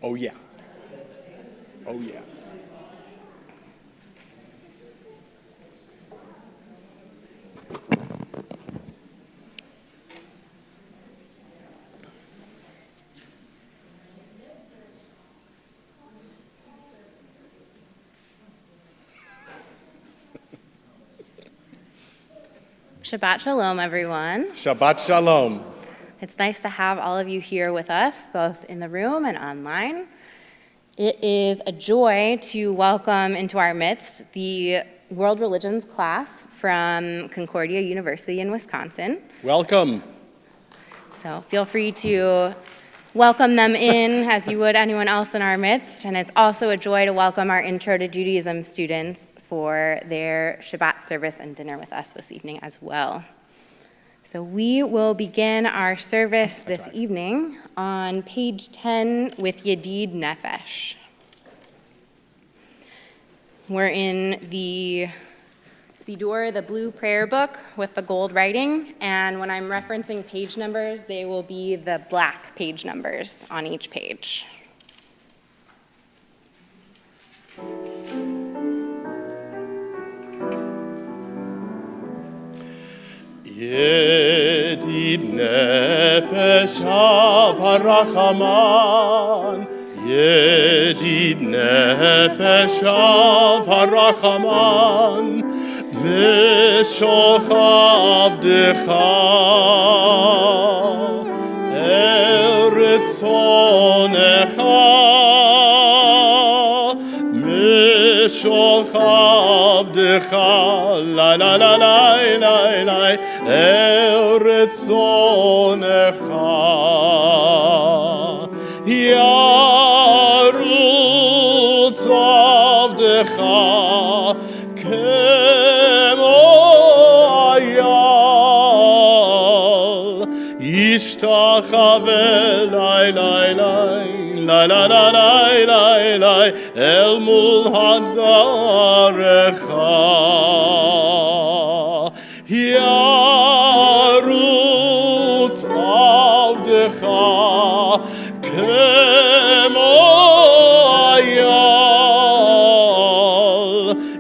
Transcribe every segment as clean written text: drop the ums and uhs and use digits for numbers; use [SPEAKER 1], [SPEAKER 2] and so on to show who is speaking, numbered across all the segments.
[SPEAKER 1] Oh, yeah. Oh, yeah.
[SPEAKER 2] Shabbat Shalom, everyone.
[SPEAKER 1] Shabbat Shalom.
[SPEAKER 2] It's nice to have all of you here with us, both in the room and online. It is a joy to welcome into our midst the World Religions class from Concordia University in Wisconsin.
[SPEAKER 1] Welcome.
[SPEAKER 2] So feel free to welcome them in as you would anyone else in our midst. And it's also a joy to welcome our Intro to Judaism students for their Shabbat service and dinner with us this evening as well. So we will begin our service this evening on page 10 with Yedid Nefesh. We're in the Siddur, the blue prayer book with the gold writing, and when I'm referencing page numbers, they will be the black page numbers on each page.
[SPEAKER 1] Yedid nefesh harachaman, Yedid nefesh harachaman, Mishol chavdecha, eretz onecha, Mishol chavdecha, la la la la la la, eretz onecha, yarutz avdecha, Ishtachave lai lai lai lai lai lai lai lai lai el mul hadarecha yarutz avdecha kemo ayal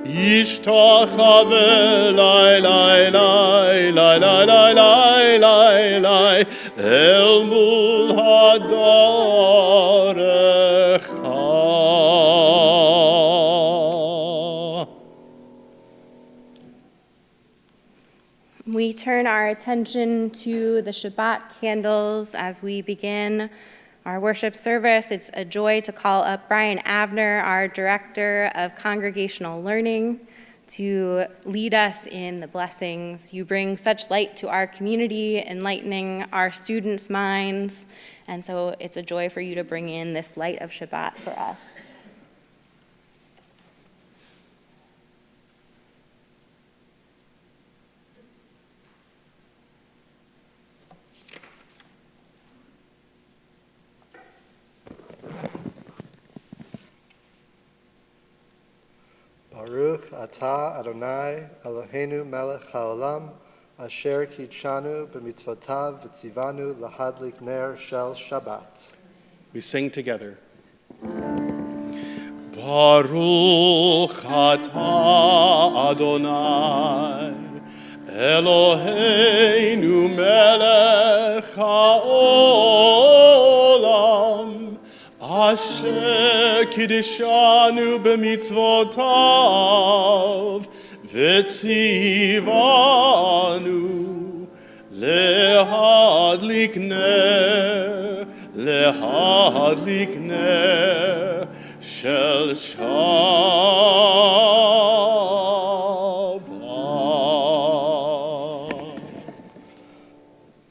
[SPEAKER 1] Ishtachave lai lai lai lai lai lai lai lai El mul hadarecha.
[SPEAKER 2] We turn our attention to the Shabbat candles as we begin our worship service. It's a joy to call up Brian Avner, our Director of Congregational Learning, to lead us in the blessings. You bring such light to our community, enlightening our students' minds, and so it's a joy for you to bring in this light of Shabbat for us.
[SPEAKER 3] Baruch atah Adonai Eloheinu melech haolam asher kitshanu b'mitzvotav v'tzivanu lahadlik ner shel Shabbat.
[SPEAKER 1] We sing together. Baruch atah Adonai Eloheinu melech haolam Asher kiddushanu b'mitzvotav v'tzivanu lehadlik ner shel Shabbat.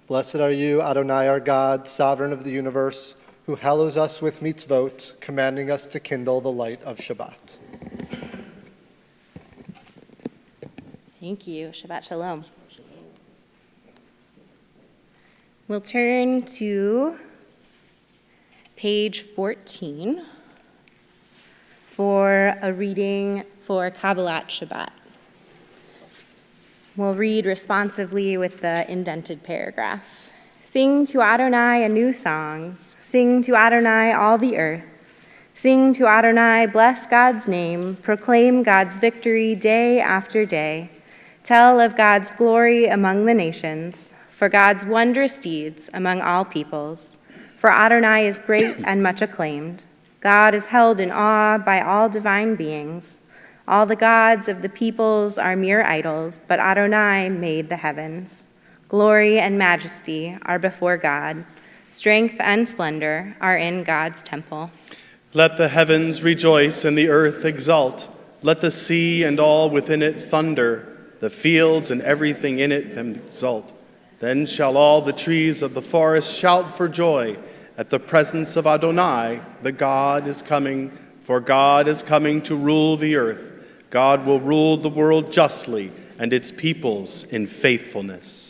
[SPEAKER 3] Blessed are you, Adonai our God, sovereign of the universe, who hallows us with mitzvot, commanding us to kindle the light of Shabbat.
[SPEAKER 2] Thank you. Shabbat Shalom. We'll turn to page 14 for a reading for Kabbalat Shabbat. We'll read responsively with the indented paragraph. Sing to Adonai a new song. Sing to Adonai all the earth. Sing to Adonai, bless God's name, proclaim God's victory day after day. Tell of God's glory among the nations, for God's wondrous deeds among all peoples. For Adonai is great and much acclaimed. God is held in awe by all divine beings. All the gods of the peoples are mere idols, but Adonai made the heavens. Glory and majesty are before God. Strength and splendor are in God's temple.
[SPEAKER 1] Let the heavens rejoice and the earth exult. Let the sea and all within it thunder, the fields and everything in it exult. Then shall all the trees of the forest shout for joy at the presence of Adonai, the God is coming, for God is coming to rule the earth. God will rule the world justly and its peoples in faithfulness.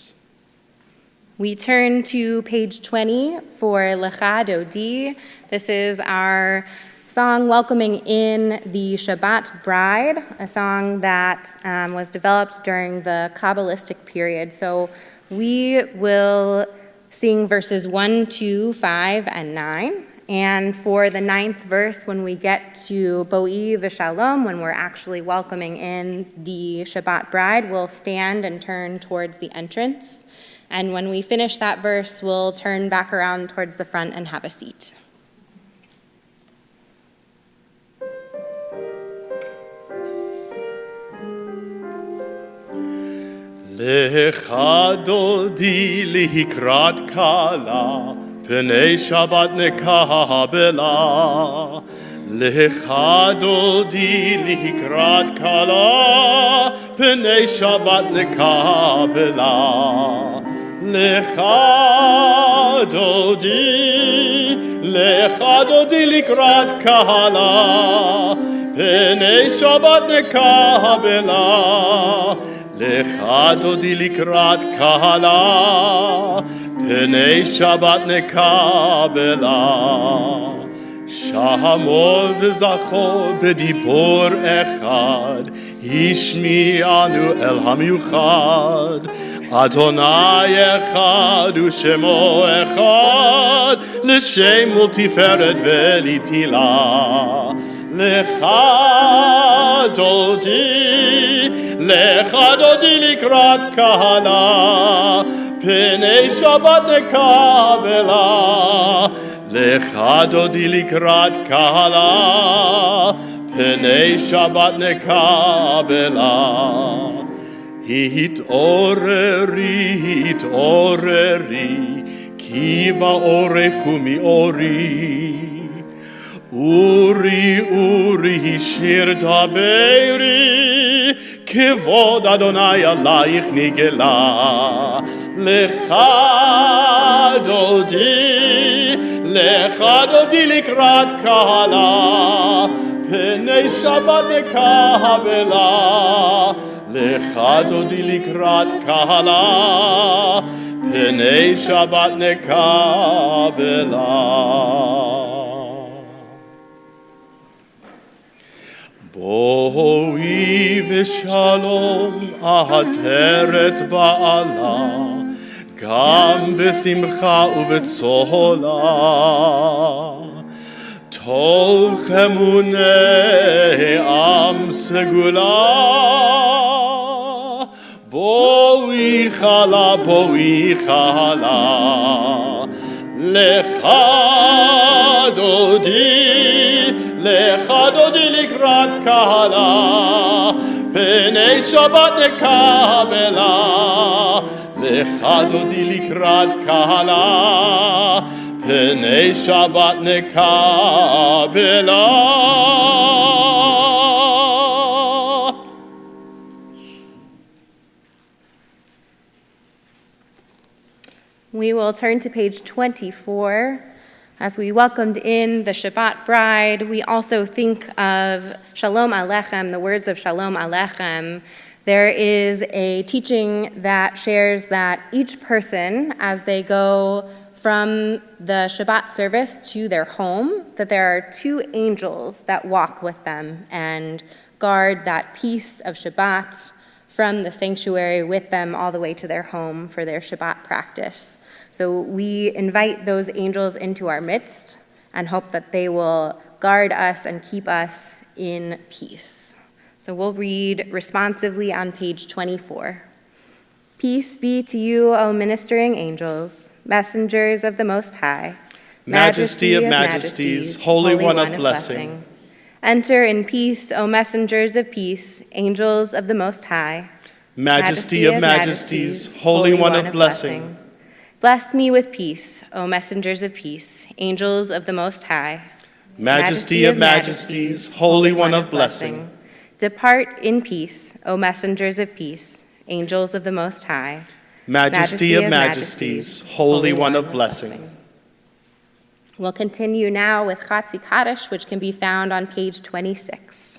[SPEAKER 2] We turn to page 20 for Lecha Dodi. This is our song welcoming in the Shabbat bride, a song that was developed during the Kabbalistic period. So we will sing verses 1, 2, 5, and 9. And for the 9th verse, when we get to Bo'i v'Shalom, when we're actually welcoming in the Shabbat bride, we'll stand and turn towards the entrance. And when we finish that verse, we'll turn back around towards the front and have a seat.
[SPEAKER 1] Lecha dodi likrat kala, pnei Shabbat nekabela. Lecha dodi likrat kala, pnei Shabbat nekabela. Lecha dodi likrat kala, pnei Shabbat nekabela. Lecha dodi likrat kahala, pnei Shabbat nekabela. Shamo v'zacho b'dibor echad, hishmi'anu el hamiuchad. Adonai echad u'shemo echad, l'shem multiferet v'litila. Lecha dodi likrat kahala, pnei Shabbat nekabela. Lecha dodi likrat kahala, pnei Shabbat nekabela. Hit'oreri, ki va'orech kumi'ori. Uri, shir daberi, kevod Adonai alayich nigela. Lecha dodi likrat kahala, pnei Shabbat nekabela. Lecha dodi likrat kahala, pnei Shabbat nekabela. Bo'i v'shalom ahateret ba'ala, gam b'simcha u'v'tzola. Tol chemunei am segula. Bo'i chala, lecha dodi likrat kahala, pnei Shabbat nekabela. Lecha dodi likrat kahala, pnei Shabbat nekabela.
[SPEAKER 2] We will turn to page 24. As we welcomed in the Shabbat bride, we also think of Shalom Aleichem, the words of Shalom Aleichem. There is a teaching that shares that each person, as they go from the Shabbat service to their home, that there are two angels that walk with them and guard that peace of Shabbat from the sanctuary with them all the way to their home for their Shabbat practice. So we invite those angels into our midst and hope that they will guard us and keep us in peace. So we'll read responsively on page 24. Peace be to you, O ministering angels, messengers of the Most High.
[SPEAKER 1] Majesty of majesties, Holy One of blessing.
[SPEAKER 2] Enter in peace, O messengers of peace, angels of the Most High.
[SPEAKER 1] Majesty of majesties, Holy One of blessing.
[SPEAKER 2] Bless me with peace, O messengers of peace, angels of the Most High.
[SPEAKER 1] Majesty of majesties, Holy One of blessing.
[SPEAKER 2] Depart in peace, O messengers of peace, angels of the Most High.
[SPEAKER 1] Majesty of majesties, Holy One of blessing.
[SPEAKER 2] We'll continue now with Chatzi Kaddish, which can be found on page 26.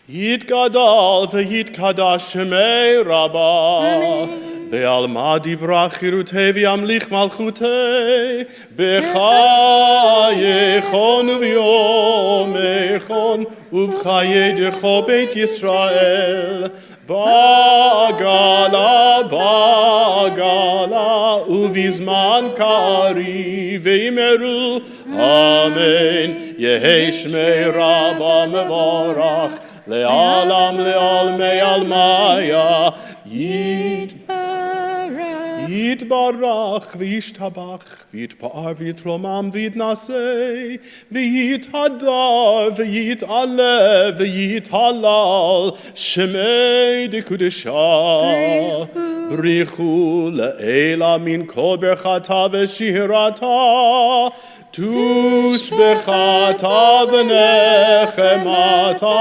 [SPEAKER 1] Yitgadal v'yitkadash shemei Rabbah, be'alma divrach chirutei v'yamlich malchutei, b'chayechon v'yomechon, uv'chayedecho beit Yisrael, bagala, bagala, uvizman kari v'yimeru, amen, yehei shmei Rabbah mevorach, Le'alam le'almei almaya Yitbarach v'yishtabach v'yitpa'ar v'yitromam v'yitnasei v'yithadar v'yit'aleh v'yithalal shemei dekudesha Brichu le'ela min kol berchata v'shirata Tush bechata v'nechemata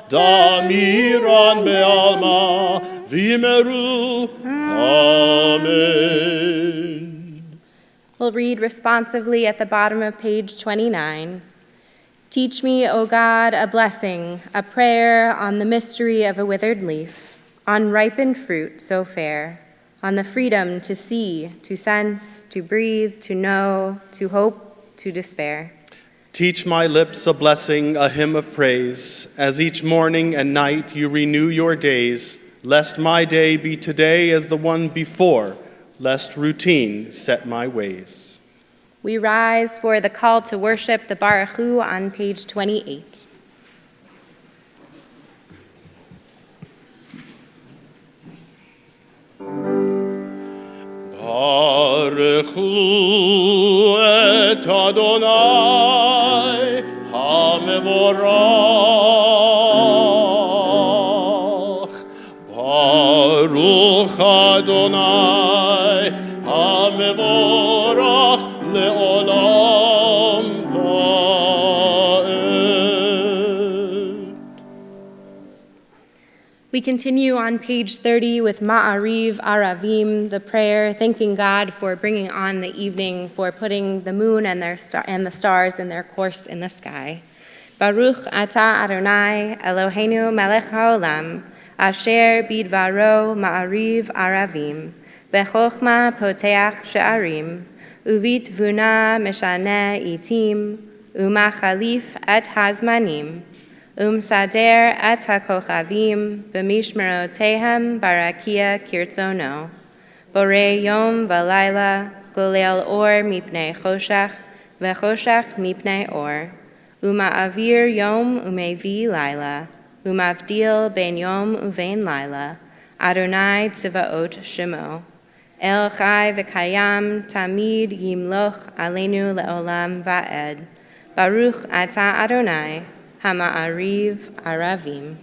[SPEAKER 1] damiran be'alma v'imeru. Amen.
[SPEAKER 2] We'll read responsively at the bottom of page 29. Teach me, O God, a blessing, a prayer on the mystery of a withered leaf, on ripened fruit so fair, on the freedom to see, to sense, to breathe, to know, to hope, to despair.
[SPEAKER 1] Teach my lips a blessing, a hymn of praise, as each morning and night you renew your days, lest my day be today as the one before, lest routine set my ways.
[SPEAKER 2] We rise for the call to worship the Baruch Hu on page 28.
[SPEAKER 1] Baruch Hu et Adonai HaMevorach. Baruch Adonai HaMevorach le'olam va'ed.
[SPEAKER 2] We continue on page 30 with Ma'ariv Aravim, the prayer, thanking God for bringing on the evening, for putting the moon and the stars in their course in the sky. Baruch atah Adonai Eloheinu melech haolam, asher bidvaro Ma'ariv Aravim, bechochma poteach she'arim, uvit vuna meshane itim, umachalif et hazmanim, sader et hakochavim b'mishmerotehem barakia kirtzono. Borei yom v'layla golel or mipnei choshech v'choshech mipnei or. Uma'avir yom umevi layla. Umavdil ben yom uvein layla. Adonai tzivaot shemo. El chai v'kayam tamid yimloch aleinu le'olam va'ed. Baruch atah Adonai HaMa'ariv Aravim.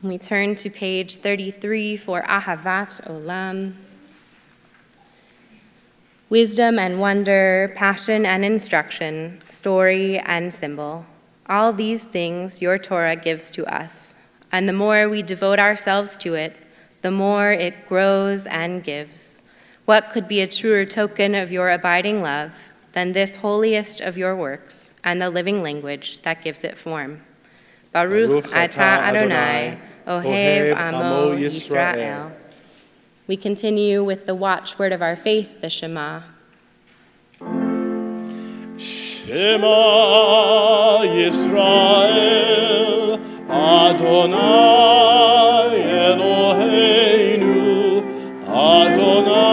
[SPEAKER 2] We turn to page 33 for Ahavat Olam. Wisdom and wonder, passion and instruction, story and symbol. All these things your Torah gives to us, and the more we devote ourselves to it, the more it grows and gives. What could be a truer token of your abiding love than this holiest of your works and the living language that gives it form? Baruch atah Adonai, Ohev Amo Yisrael. We continue with the watchword of our faith, the Shema.
[SPEAKER 1] Shema Yisrael, Adonai Eloheinu, Adonai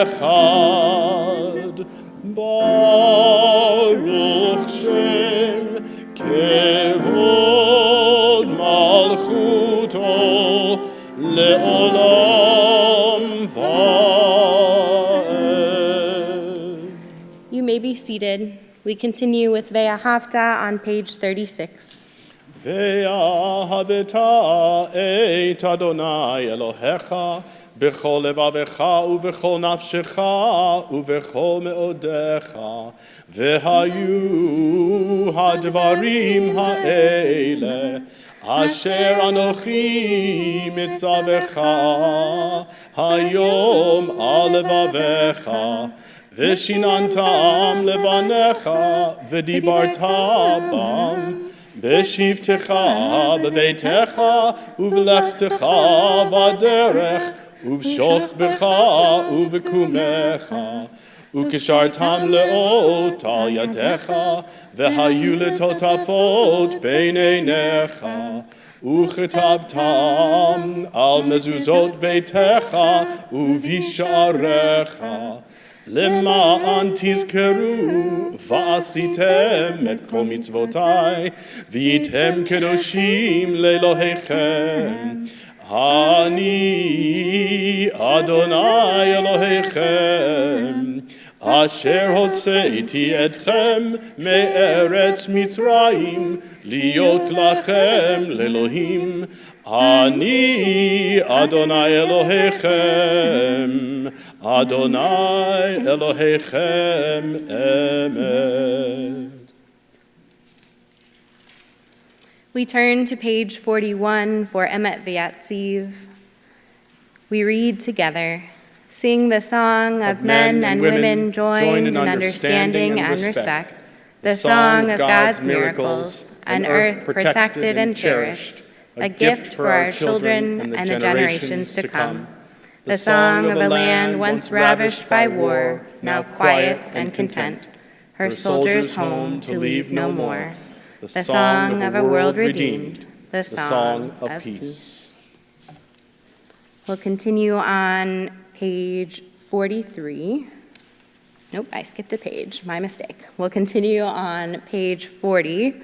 [SPEAKER 1] Echad.
[SPEAKER 2] may be seated. We continue with Ve'ahavta on page 36.
[SPEAKER 1] ואהבת את אדוני אלוהיך בכל לבבך ובכל נפשך ובכל מאודיך. והיו הדברים האלה אשר אנוכי מצווך היום על לבביך, ושיננתם לבניך ודיברת בם בשבתך בביתך ובלכתך בדרך ובשוכבך ובקומך, וקשרתם לאות על ידיך, והיו לטוטפות בין עיניך, וכתבתם על מזוזות ביתך ובשעריך, למען תזכרו ועשיתם את כל מצוותיי, והייתם קדושים לאלוהיכם. אני אדוני אלוהיכם, אשר הוצאתי אתכם מארץ מצרים, להיות לכם לאלוהים. אני אדוני אלוהיכם, אדוני אלוהיכם אמת.
[SPEAKER 2] We turn to page 41 for Emet V'Yatziv. We read together, sing the song of men and women joined in understanding and respect, the song of God's miracles, an earth protected and cherished, a gift for our children and the generations to come. The song of a land once ravished by war, now quiet and content, her soldiers home to leave no more. The song of a world redeemed, the song of peace. We'll continue on page 43. Nope, I skipped a page, my mistake. We'll continue on page 40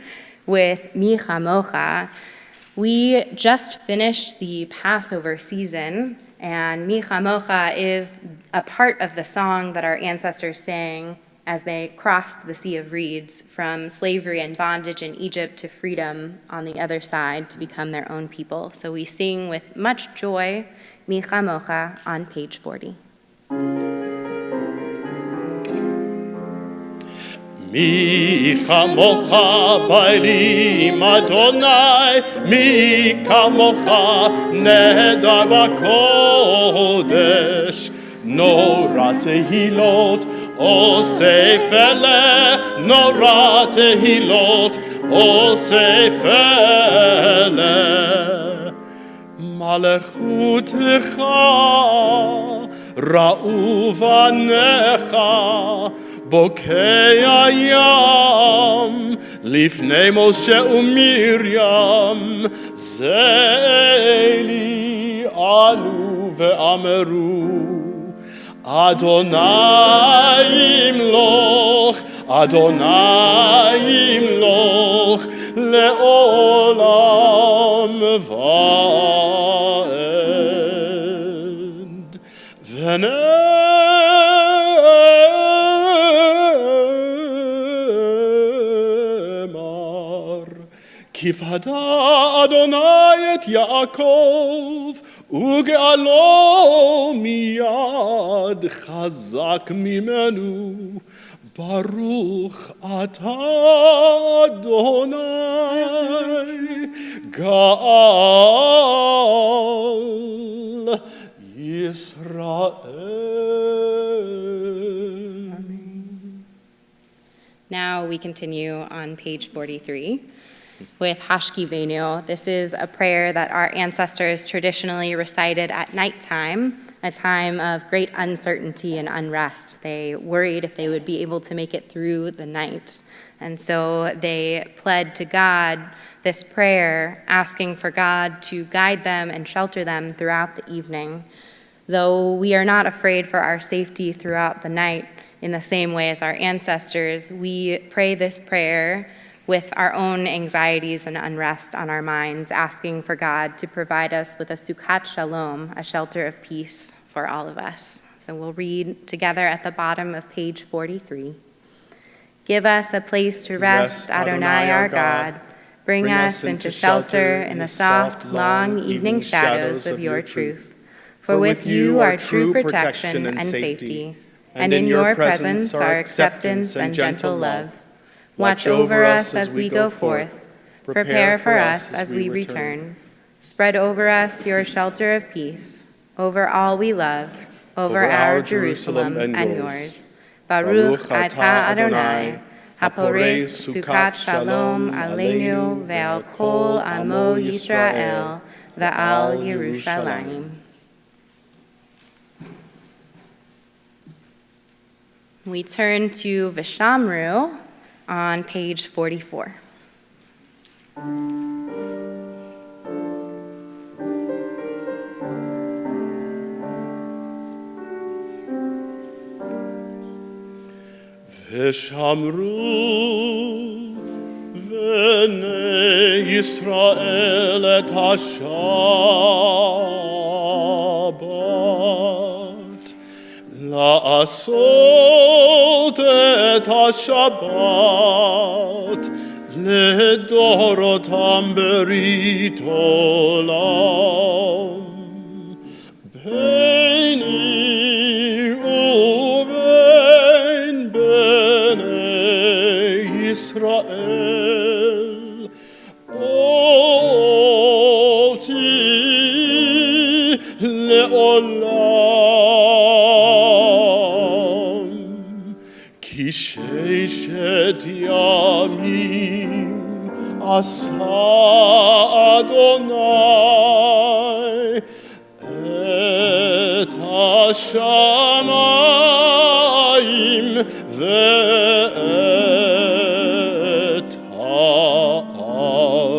[SPEAKER 2] with Mi Chamocha. We just finished the Passover season, and Mi Chamocha is a part of the song that our ancestors sang as they crossed the Sea of Reeds from slavery and bondage in Egypt to freedom on the other side to become their own people. So we sing with much joy, Mi Chamocha, on page 40.
[SPEAKER 1] מי כמוך באלים אדוני, מי כמוך נהדר בקודש, נורא תהילות אוסף אלה, נורא תהילות אוסף אלה. מלכותך ראו בניך, בוקע ים לפני משה ומרים, זה אלי ענו ואמרו, אדוני ימלוך, אדוני ימלוך לעולם ועד. ונאמר, כי פדה אדוני את יעקב, וגאלו מיד חזק ממנו, ברוך אתה אדוני גאל ישראל.
[SPEAKER 2] Now we continue on page 43 with Hashkivenu. This is a prayer that our ancestors traditionally recited at nighttime, a time of great uncertainty and unrest. They worried if they would be able to make it through the night. And so they pled to God this prayer, asking for God to guide them and shelter them throughout the evening. Though we are not afraid for our safety throughout the night in the same way as our ancestors, we pray this prayer with our own anxieties and unrest on our minds, asking for God to provide us with a Sukkot Shalom, a shelter of peace for all of us. So we'll read together at the bottom of page 43. Give us a place to rest, Adonai our God. Bring us into shelter in the soft, long evening shadows of your truth. For with you are true protection and safety, and in your presence are acceptance and gentle love. Watch over us as we go forth. Prepare for us as we return. Spread over us your shelter of peace, over all we love, over our Jerusalem and yours. Baruch atah Adonai, hapores sukat shalom aleinu ve'al kol amo Yisrael ve'al Yerushalayim. We turn to Vishamru on page 44.
[SPEAKER 1] Vishamru v'nei Yisrael et ha-Shabbat la'asot et ha-Shabbat לדורותם ברית עולם ביני ובין בני ישראל אותי לעולם כי ששת ימים עשה אדוני את השמיים ואת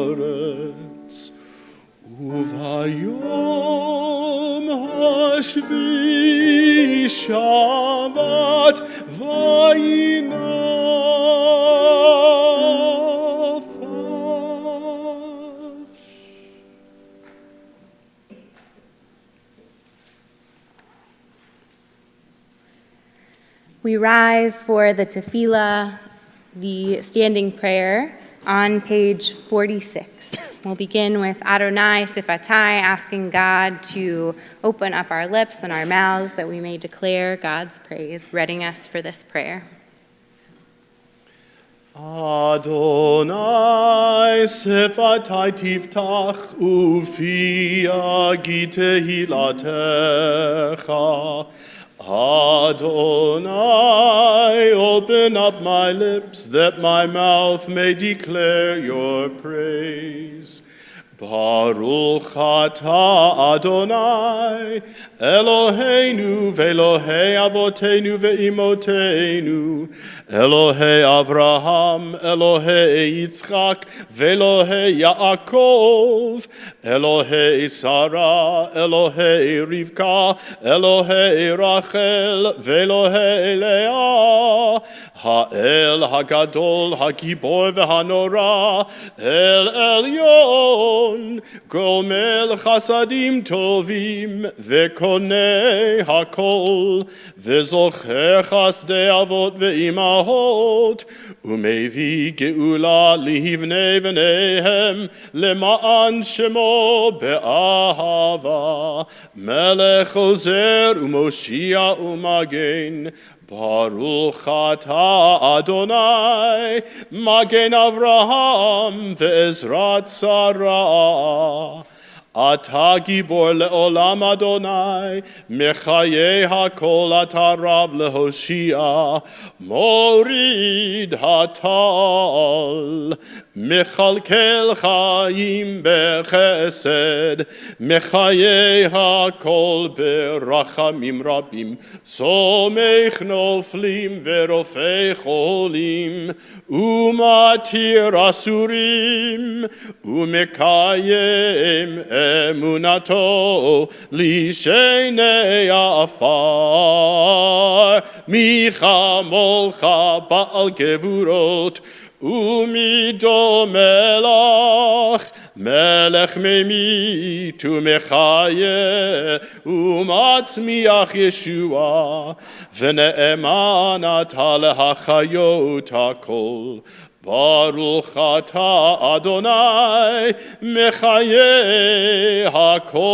[SPEAKER 1] הארץ וביום השביעי שבת וינפש.
[SPEAKER 2] We rise for the tefillah, the standing prayer, on page 46. We'll begin with Adonai Sifatai, asking God to open up our lips and our mouths that we may declare God's praise, readying us for this prayer.
[SPEAKER 1] Adonai Sifatai tiftach ufi agite hilatecha. Adonai, open up my lips that my mouth may declare your praise. Baruch atah Adonai, Eloheinu ve'Elohei avotenu ve'imotenu, Elohei Avraham, Elohei Yitzchak, ve'Elohei Yaakov, Elohei Sarah, Elohei Rivka, Elohei Rachel, ve'Elohei Leah, Ha'el Hagadol, Hagibor ve'Hanora, El Elyon, Gomel Chasadim Tovim, Vekonei Hakol, Vezocher Chasdei Avot ve'imahot, Umevi Geula Livnei v'neihem, Lema'an Shemo be'ahava, Melech Ozer u'Moshia u'Magen, Baruch atah Adonai, Magen Avraham ve'ezrat Sarah. Ata gibor le'olam Adonai, Mechaye hakol ata Rav lehoshia, Morid hatal, Mechalkel chaim bechesed, Mechaye hakol berachamim rabim, Somech noflim verofei cholim, Umatir asurim, Umekayem אמונתו לשני עפר, מחמולך בעל גבורות, ומידו מלך, מלך ממית ומחיה, ומצמיח ישועה, ונאמן אתה להחיות הכל. ברוך אתה אדוני מחיי הכל.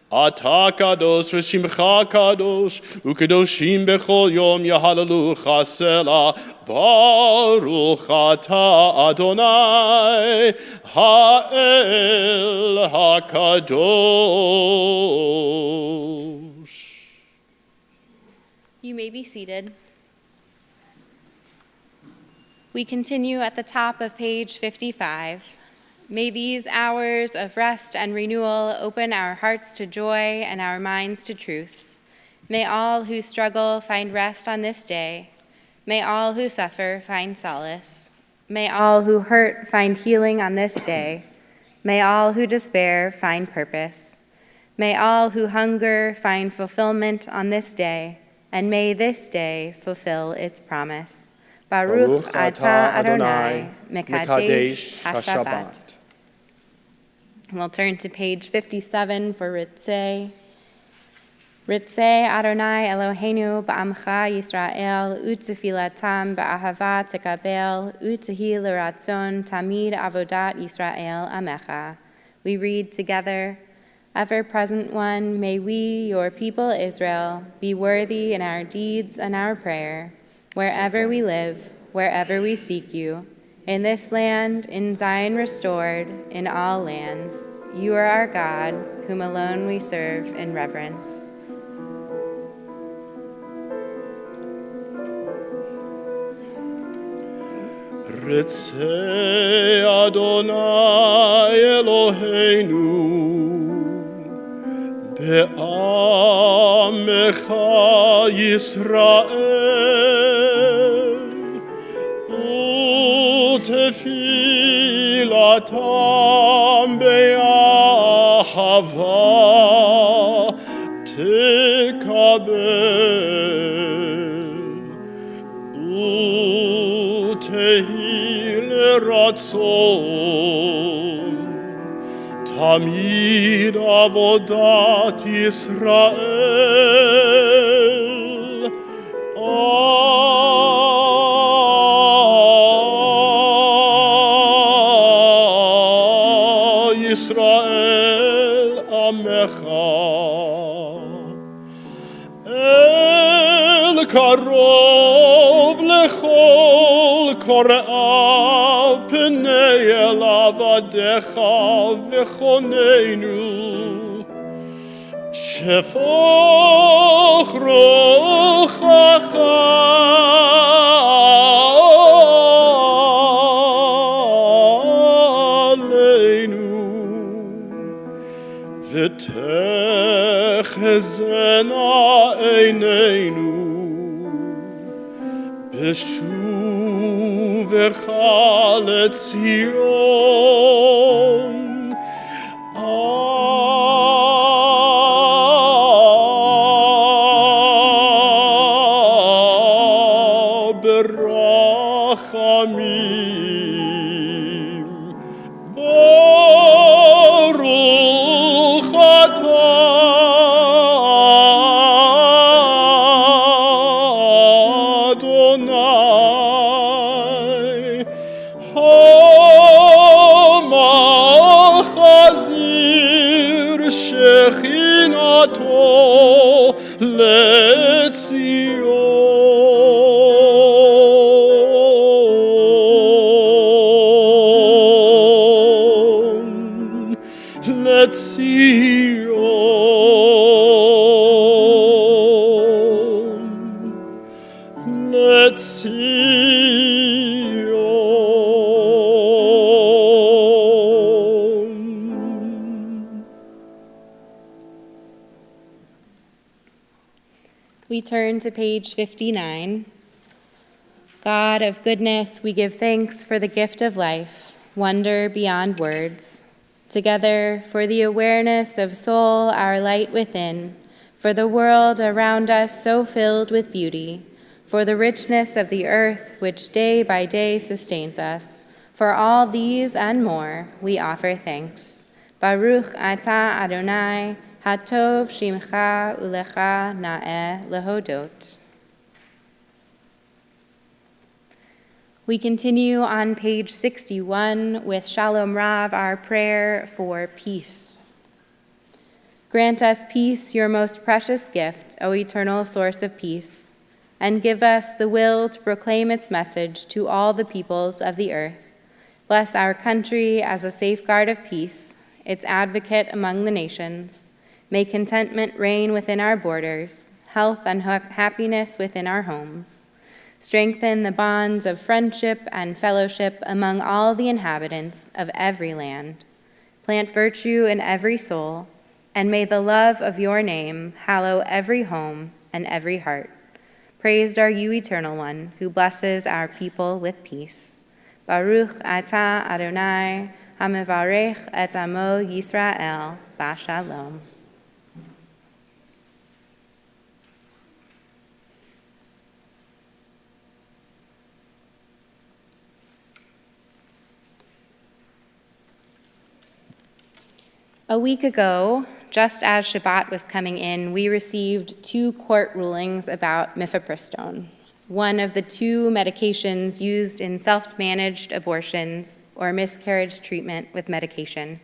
[SPEAKER 1] אתה קדוש ושמך קדוש, וקדושים בכל יום יהללוך סלה. ברוך אתה אדוני האל הקדוש.
[SPEAKER 2] You may be seated. We continue at the top of page 55. May these hours of rest and renewal open our hearts to joy and our minds to truth. May all who struggle find rest on this day. May all who suffer find solace. May all who hurt find healing on this day. May all who despair find purpose. May all who hunger find fulfillment on this day. And may this day fulfill its promise. Baruch atah Adonai, Mekadesh HaShabbat. We'll turn to page 57 for Ritzeh. Ritzeh Adonai Eloheinu ba'amcha Yisrael, u'tefilatam ba'ahava tekabel, u'tehi l'ratzon tamid avodat Yisrael amecha. We read together, Ever-present one, may we, your people Israel, be worthy in our deeds and our prayer, wherever we live, wherever we seek you, in this land, in Zion restored, in all lands. You are our God, whom alone we serve in reverence.
[SPEAKER 1] Ritzeh Adonai Eloheinu be'amecha Yisrael, u'tefilatam be'ahava tekabel, u'tehi l'ratzon tamid avodat Yisrael Yisrael amecha el karov lechol kore'av pnei elav adecha v'choneinu shefoch rochacha aleinu v'techezena eineinu beshuvecha leTzion berachamim baruch atah Adonai hamachazir shechinato Letzion.
[SPEAKER 2] We turn to page 59. God of goodness, we give thanks for the gift of life, wonder beyond words. Together, for the awareness of soul, our light within, for the world around us so filled with beauty, for the richness of the earth which day by day sustains us, for all these and more, we offer thanks. Baruch atah Adonai, hatov shimcha ulecha na'eh lehodot. We continue on page 61 with Shalom Rav, our prayer for peace. Grant us peace, your most precious gift, O eternal source of peace, and give us the will to proclaim its message to all the peoples of the earth. Bless our country as a safeguard of peace, its advocate among the nations. May contentment reign within our borders, health and happiness within our homes. Strengthen the bonds of friendship and fellowship among all the inhabitants of every land. Plant virtue in every soul, and may the love of your name hallow every home and every heart. Praised are you, Eternal One, who blesses our people with peace. Baruch atah Adonai, hamevarech et amo Yisrael, b'shalom. A week ago, just as Shabbat was coming in, we received 2 court rulings about mifepristone, one of the 2 medications used in self-managed abortions or miscarriage treatment with medication.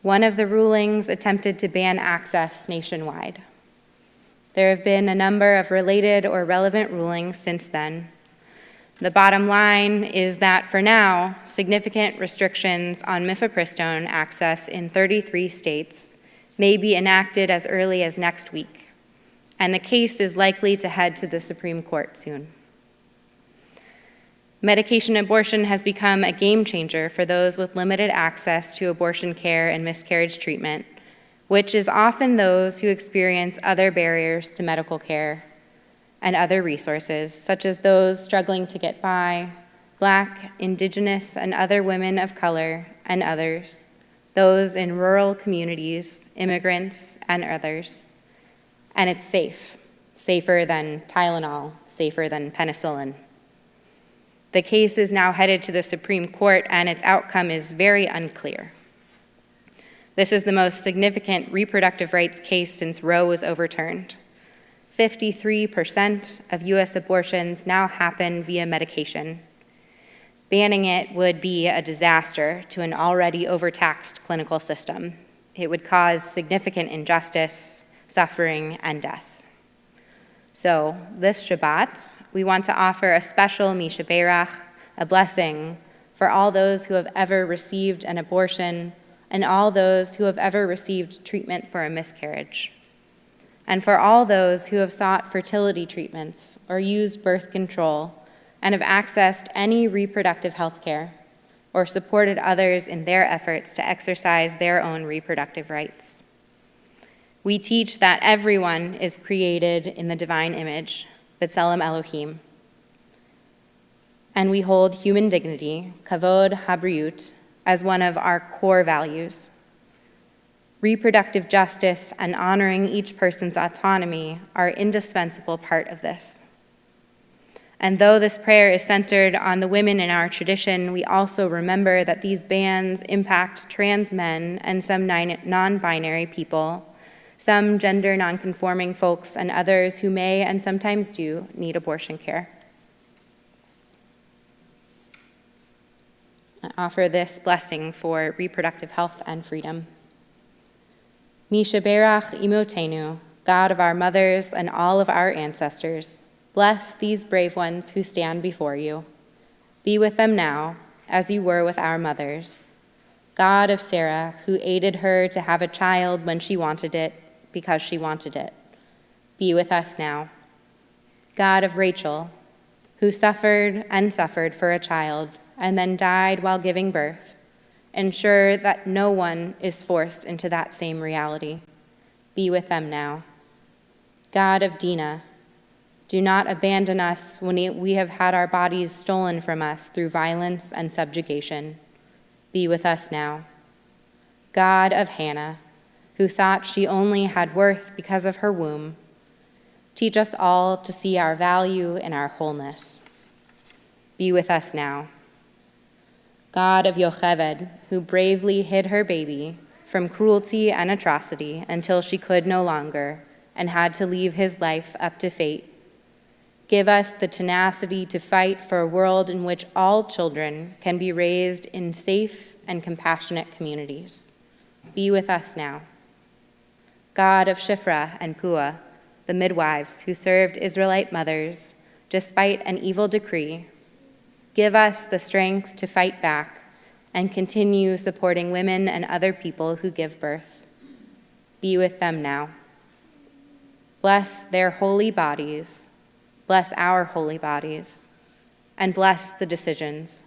[SPEAKER 2] One of the rulings attempted to ban access nationwide. There have been a number of related or relevant rulings since then. The bottom line is that for now, significant restrictions on mifepristone access in 33 states may be enacted as early as next week, and the case is likely to head to the Supreme Court soon. Medication abortion has become a game changer for those with limited access to abortion care and miscarriage treatment, which is often those who experience other barriers to medical care and other resources, such as those struggling to get by, Black, Indigenous, and other women of color, and others, those in rural communities, immigrants, and others. And it's safe, safer than Tylenol, safer than penicillin. The case is now headed to the Supreme Court, and its outcome is very unclear. This is the most significant reproductive rights case since Roe was overturned. 53% of U.S. abortions now happen via medication. Banning it would be a disaster to an already overtaxed clinical system. It would cause significant injustice, suffering, and death. So this Shabbat, we want to offer a special mishaberach, a blessing for all those who have ever received an abortion and all those who have ever received treatment for a miscarriage, and for all those who have sought fertility treatments or used birth control and have accessed any reproductive health care or supported others in their efforts to exercise their own reproductive rights. We teach that everyone is created in the divine image, B'Tselem Elohim, and we hold human dignity, kavod habriut, as one of our core values. Reproductive justice and honoring each person's autonomy are an indispensable part of this. And though this prayer is centered on the women in our tradition, we also remember that these bans impact trans men and some non-binary people, some gender non-conforming folks, and others who may and sometimes do need abortion care. I offer this blessing for reproductive health and freedom. Mishaberach imotenu, God of our mothers and all of our ancestors, bless these brave ones who stand before you. Be with them now, as you were with our mothers. God of Sarah, who aided her to have a child when she wanted it, because she wanted it. Be with us now. God of Rachel, who suffered and suffered for a child, and then died while giving birth. Ensure that no one is forced into that same reality. Be with them now. God of Dinah, do not abandon us when we have had our bodies stolen from us through violence and subjugation. Be with us now. God of Hannah, who thought she only had worth because of her womb, teach us all to see our value in our wholeness. Be with us now. God of Yocheved, who bravely hid her baby from cruelty and atrocity until she could no longer and had to leave his life up to fate, give us the tenacity to fight for a world in which all children can be raised in safe and compassionate communities. Be with us now. God of Shifra and Pua, the midwives who served Israelite mothers despite an evil decree, give us the strength to fight back and continue supporting women and other people who give birth. Be with them now. Bless their holy bodies, bless our holy bodies, and bless the decisions,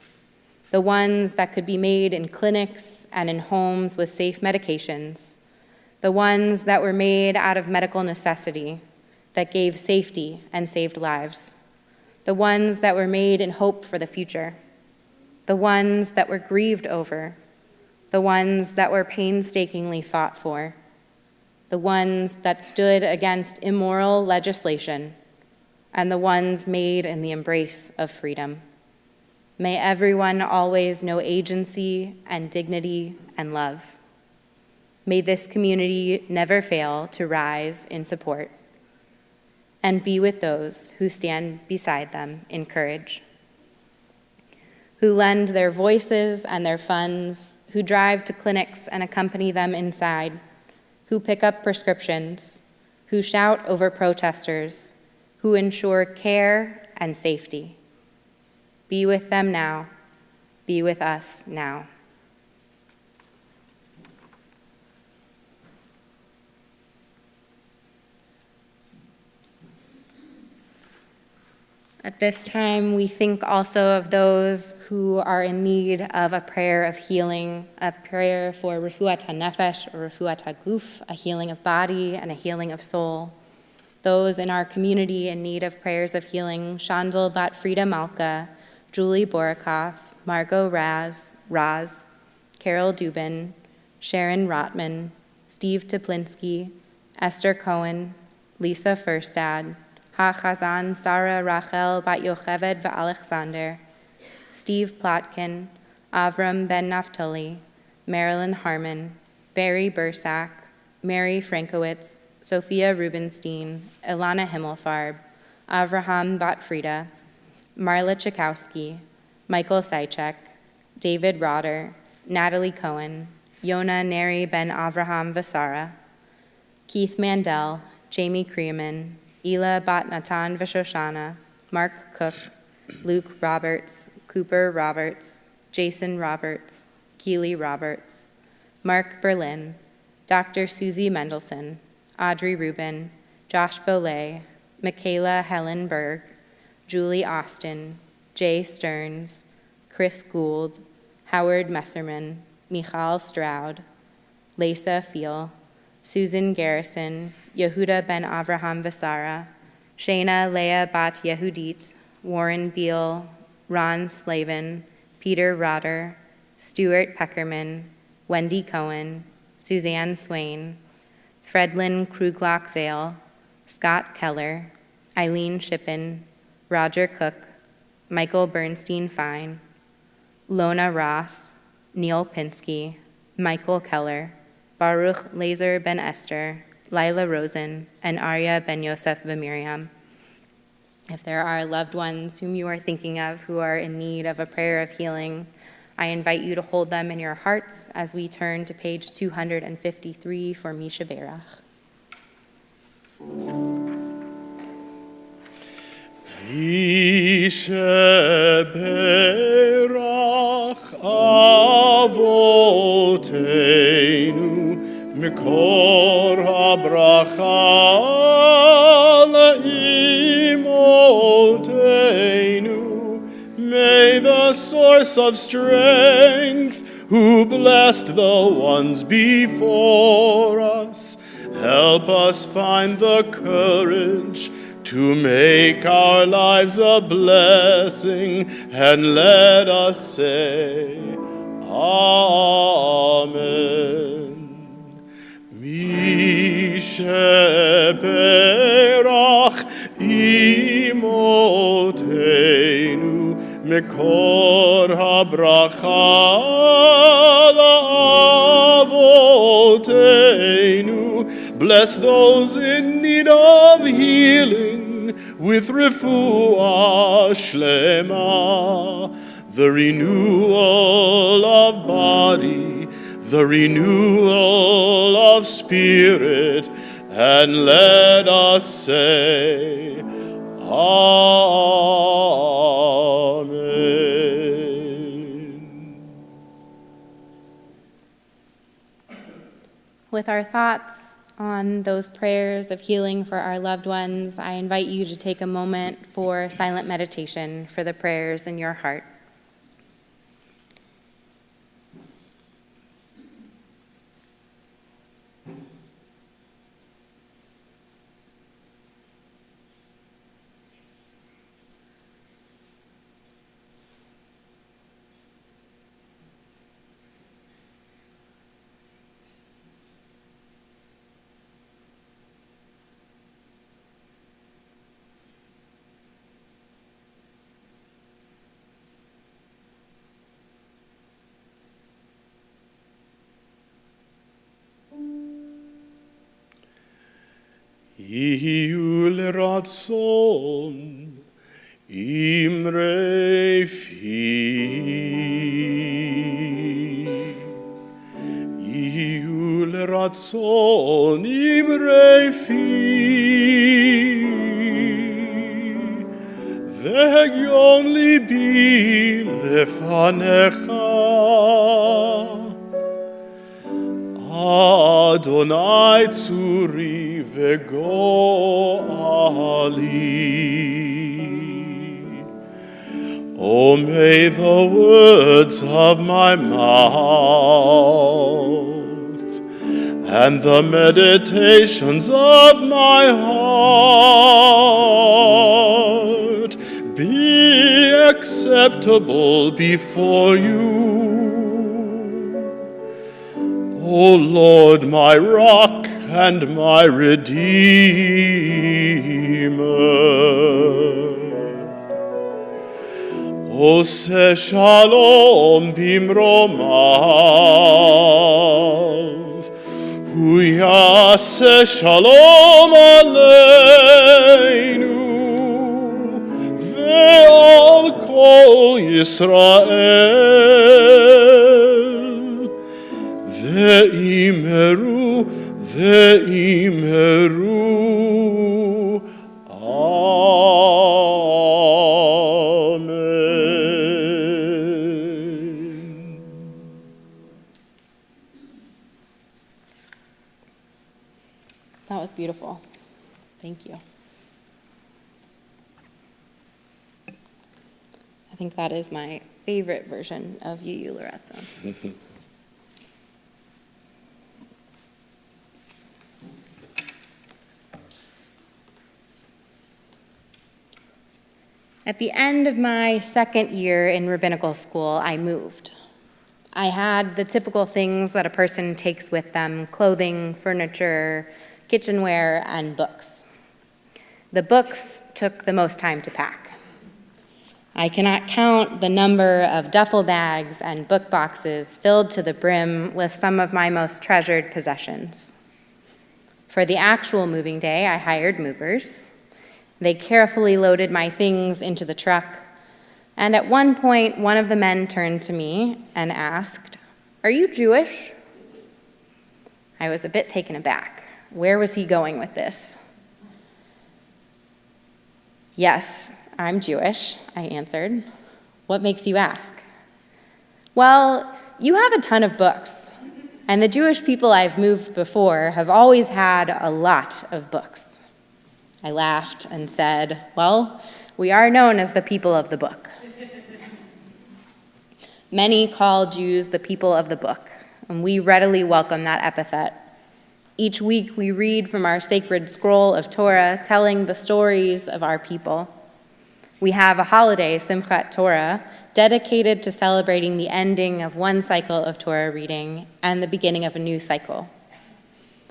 [SPEAKER 2] the ones that could be made in clinics and in homes with safe medications, the ones that were made out of medical necessity that gave safety and saved lives, the ones that were made in hope for the future, the ones that were grieved over, the ones that were painstakingly fought for, the ones that stood against immoral legislation, and the ones made in the embrace of freedom. May everyone always know agency and dignity and love. May this community never fail to rise in support and be with those who stand beside them in courage, who lend their voices and their funds, who drive to clinics and accompany them inside, who pick up prescriptions, who shout over protesters, who ensure care and safety. Be with them now. Be with us now. At this time, we think also of those who are in need of a prayer of healing, a prayer for refuat hanefesh or refuat haguf, a healing of body and a healing of soul. Those in our community in need of prayers of healing: Shandel Bat Frida Malka, Julie Borikoff, Margot Raz, Carol Dubin, Sharon Rotman, Steve Teplinsky, Esther Cohen, Lisa Furstad, Ha-Chazan Sarah Rachel Bat Yocheved Alexander, Steve Plotkin, Avram Ben Naftali, Marilyn Harmon, Barry Bursack, Mary Frankowitz, Sophia Rubenstein, Ilana Himmelfarb, Avraham Bat Frida, Marla Chakowski, Michael Sychek, David Rotter, Natalie Cohen, Yona Neri Ben Avraham Vasara, Keith Mandel, Jamie Creeman, Ela Bat Natan Vishoshana, Mark Cook, Luke Roberts, Cooper Roberts, Jason Roberts, Keely Roberts, Mark Berlin, Dr. Susie Mendelson, Audrey Rubin, Josh Boley, Michaela Helen Berg, Julie Austin, Jay Stearns, Chris Gould, Howard Messerman, Michal Stroud, Lisa Feel, Susan Garrison, Yehuda Ben Avraham Vasara, Shayna Leah Bat Yehudit, Warren Beal, Ron Slavin, Peter Rotter, Stuart Peckerman, Wendy Cohen, Suzanne Swain, Fredlyn Kruglock Vale, Scott Keller, Eileen Shippen, Roger Cook, Michael Bernstein Fine, Lona Ross, Neil Pinsky, Michael Keller, Baruch Laser Ben Esther, Lila Rosen, and Arya Ben Yosef B'Miriam. If there are loved ones whom you are thinking of who are in need of a prayer of healing, I invite you to hold them in your hearts as we turn to page 253 for Misha Berach.
[SPEAKER 1] Misha Berach Avotenu Mikor habracha le'imotenu. May the source of strength, who blessed the ones before us, help us find the courage to make our lives a blessing, and let us say, Amen. Mi sheperach imotenu mekor habracha la'avotenu. Bless those in need of healing with refuah shlema, the renewal of body, the renewal of spirit, and let us say, Amen.
[SPEAKER 2] With our thoughts on those prayers of healing for our loved ones, I invite you to take a moment for silent meditation for the prayers in your heart.
[SPEAKER 1] Ihu l'ratzon imre fi. Ihu l'ratzon imre fi. Ve'gion libi lefanecha. Adonai tzuri ve'go'ali. Oh, may the words of my mouth and the meditations of my heart be acceptable before you, O Lord, my rock and my redeemer. Ose shalom bimromav, hu yaseh shalom aleinu, ve'al kol Yisrael. Ve'imeru, ve'imeru, Amen.
[SPEAKER 2] That was beautiful. Thank you. I think that is my favorite version of Yuyu Loretzo. At the end of my second year in rabbinical school, I moved. I had the typical things that a person takes with them: clothing, furniture, kitchenware, and books. The books took the most time to pack. I cannot count the number of duffel bags and book boxes filled to the brim with some of my most treasured possessions. For the actual moving day, I hired movers. They carefully loaded my things into the truck, and at one point, one of the men turned to me and asked, "Are you Jewish?" I was a bit taken aback. Where was he going with this? "Yes, I'm Jewish," I answered. "What makes you ask?" "Well, you have a ton of books, and the Jewish people I've moved before have always had a lot of books." I laughed and said, "Well, we are known as the people of the book." Many call Jews the people of the book, and we readily welcome that epithet. Each week we read from our sacred scroll of Torah, telling the stories of our people. We have a holiday, Simchat Torah, dedicated to celebrating the ending of one cycle of Torah reading and the beginning of a new cycle.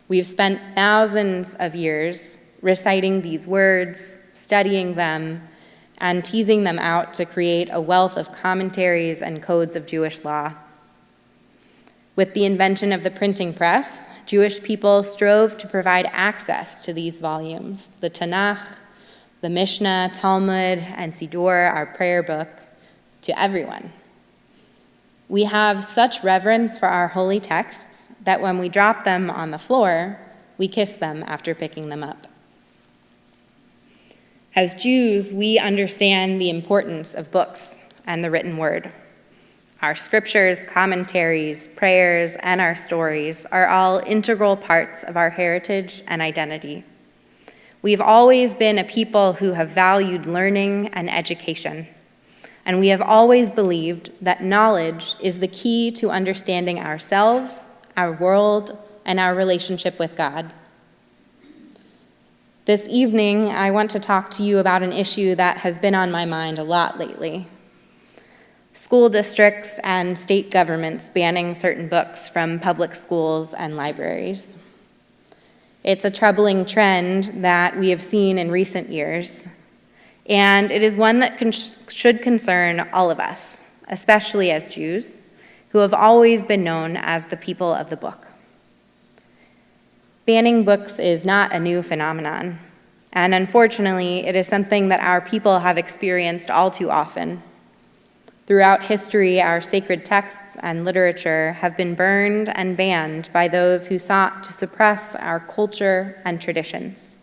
[SPEAKER 2] We've spent thousands of years reciting these words, studying them, and teasing them out to create a wealth of commentaries and codes of Jewish law. With the invention of the printing press, Jewish people strove to provide access to these volumes, the Tanakh, the Mishnah, Talmud, and Siddur, our prayer book, to everyone. We have such reverence for our holy texts that when we drop them on the floor, we kiss them after picking them up. As Jews, we understand the importance of books and the written word. Our scriptures, commentaries, prayers, and our stories are all integral parts of our heritage and identity. We've always been a people who have valued learning and education, and we have always believed that knowledge is the key to understanding ourselves, our world, and our relationship with God. This evening, I want to talk to you about an issue that has been on my mind a lot lately. School districts and state governments banning certain books from public schools and libraries. It's a troubling trend that we have seen in recent years, and it is one that should concern all of us, especially as Jews, who have always been known as the people of the book. Banning books is not a new phenomenon, and unfortunately, it is something that our people have experienced all too often. Throughout history, our sacred texts and literature have been burned and banned by those who sought to suppress our culture and traditions.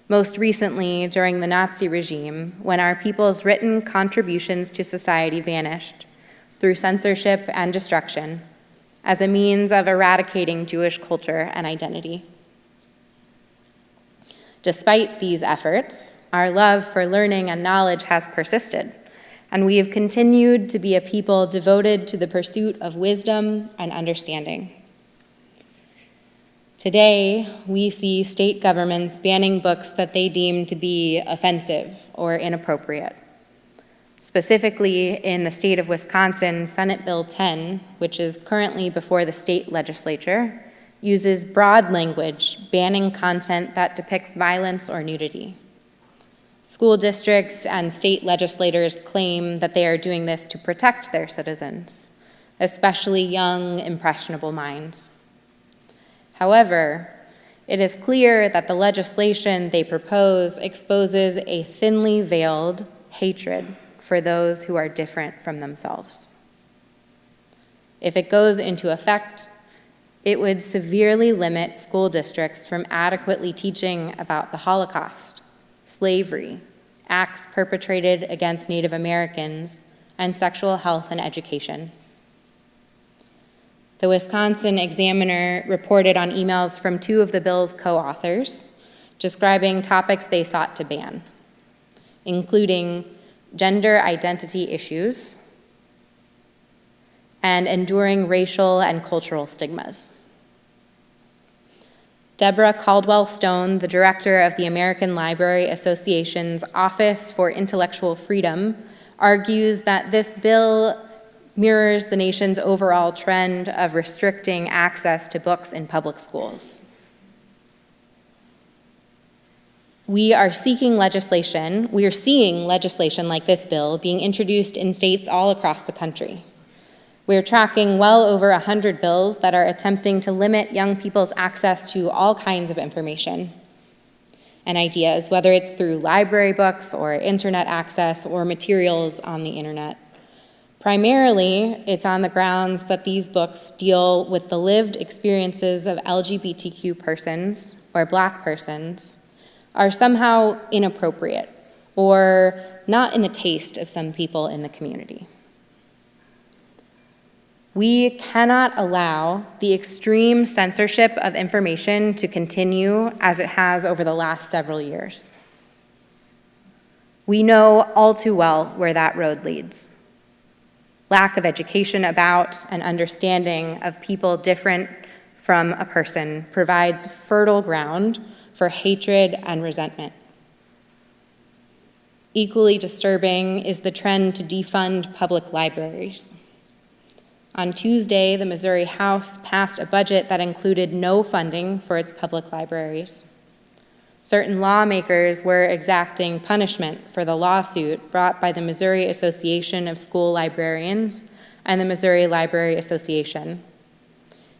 [SPEAKER 2] Most recently, during the Nazi regime, when our people's written contributions to society vanished through censorship and destruction as a means of eradicating Jewish culture and identity. Despite these efforts, our love for learning and knowledge has persisted, and we have continued to be a people devoted to the pursuit of wisdom and understanding. Today, we see state governments banning books that they deem to be offensive or inappropriate. Specifically, in the state of Wisconsin, Senate Bill 10, which is currently before the state legislature, uses broad language banning content that depicts violence or nudity. School districts and state legislators claim that they are doing this to protect their citizens, especially young, impressionable minds. However, it is clear that the legislation they propose exposes a thinly veiled hatred for those who are different from themselves. If it goes into effect, it would severely limit school districts from adequately teaching about the Holocaust, slavery, acts perpetrated against Native Americans, and sexual health and education. The Wisconsin Examiner reported on emails from two of the bill's co-authors describing topics they sought to ban, including gender identity issues and enduring racial and cultural stigmas. Deborah Caldwell Stone, the director of the American Library Association's Office for Intellectual Freedom, argues that this bill mirrors the nation's overall trend of restricting access to books in public schools. We are seeing legislation like this bill being introduced in states all across the country. We're tracking well over 100 bills that are attempting to limit young people's access to all kinds of information and ideas, whether it's through library books or internet access or materials on the internet. Primarily, it's on the grounds that these books deal with the lived experiences of LGBTQ persons or Black persons are somehow inappropriate or not in the taste of some people in the community. We cannot allow the extreme censorship of information to continue as it has over the last several years. We know all too well where that road leads. Lack of education about and understanding of people different from a person provides fertile ground for hatred and resentment. Equally disturbing is the trend to defund public libraries. On Tuesday, the Missouri House passed a budget that included no funding for its public libraries. Certain lawmakers were exacting punishment for the lawsuit brought by the Missouri Association of School Librarians and the Missouri Library Association.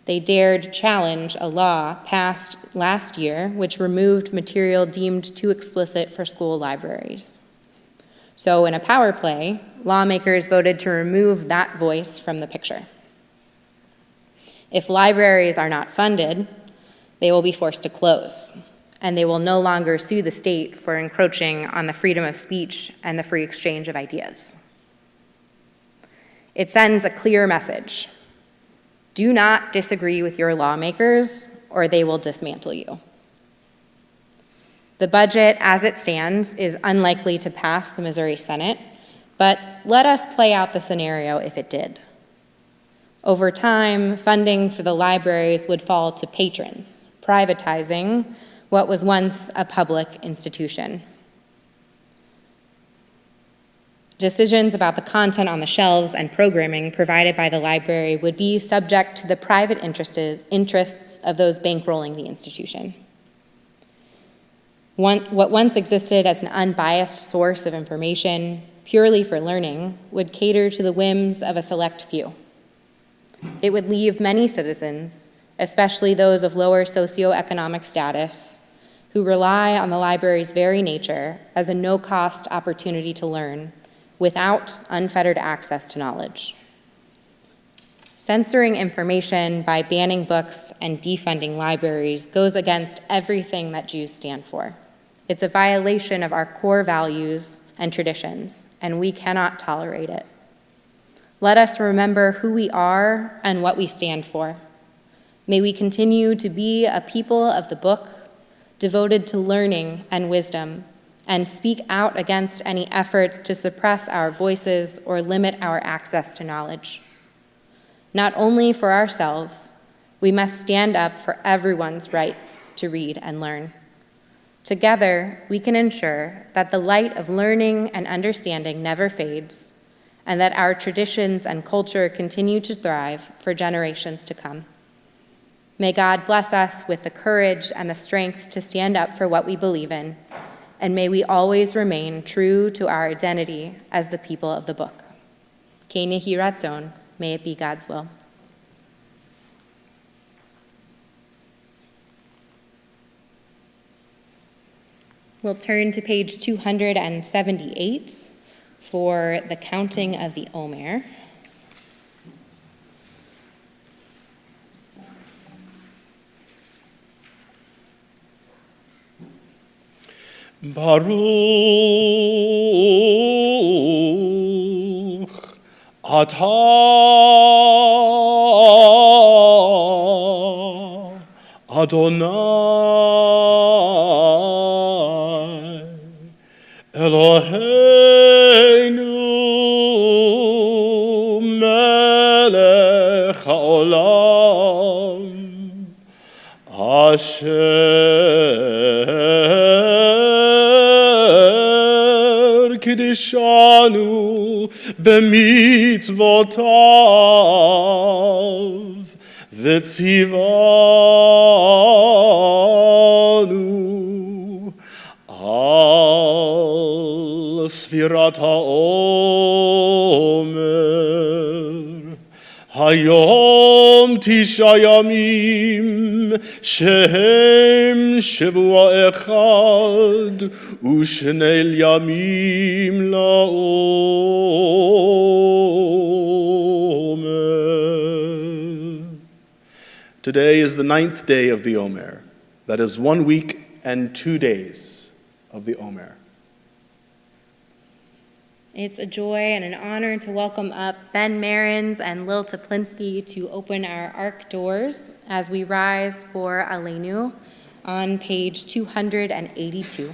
[SPEAKER 2] They dared challenge a law passed last year which removed material deemed too explicit for school libraries. So in a power play, lawmakers voted to remove that voice from the picture. If libraries are not funded, they will be forced to close, and they will no longer sue the state for encroaching on the freedom of speech and the free exchange of ideas. It sends a clear message. Do not disagree with your lawmakers, or they will dismantle you. The budget, as it stands, is unlikely to pass the Missouri Senate, but let us play out the scenario if it did. Over time, funding for the libraries would fall to patrons, privatizing what was once a public institution. Decisions about the content on the shelves and programming provided by the library would be subject to the private interests of those bankrolling the institution. What once existed as an unbiased source of information, purely for learning, would cater to the whims of a select few. It would leave many citizens, especially those of lower socioeconomic status, who rely on the library's very nature as a no-cost opportunity to learn, without unfettered access to knowledge. Censoring information by banning books and defunding libraries goes against everything that Jews stand for. It's a violation of our core values and traditions, and we cannot tolerate it. Let us remember who we are and what we stand for. May we continue to be a people of the book, devoted to learning and wisdom, and speak out against any efforts to suppress our voices or limit our access to knowledge. Not only for ourselves, we must stand up for everyone's rights to read and learn. Together, we can ensure that the light of learning and understanding never fades, and that our traditions and culture continue to thrive for generations to come. May God bless us with the courage and the strength to stand up for what we believe in, and may we always remain true to our identity as the people of the book. Kei Nehi Ratzon, may it be God's will. We'll turn to page 278 for the counting of the Omer.
[SPEAKER 1] Baruch atah Adonai Eloheinu melech haolam asher kiddushanu b'mitzvotav v'tzivanu al sfirat haomer hayom tisha yamim shehem shavua echad u'shnei yamim la'omer. Today is the 9th day of the Omer. That is 1 week and 2 days of the Omer.
[SPEAKER 2] It's a joy and an honor to welcome up Ben Marins and Lil Toplinsky to open our ark doors as we rise for Aleinu on page 282.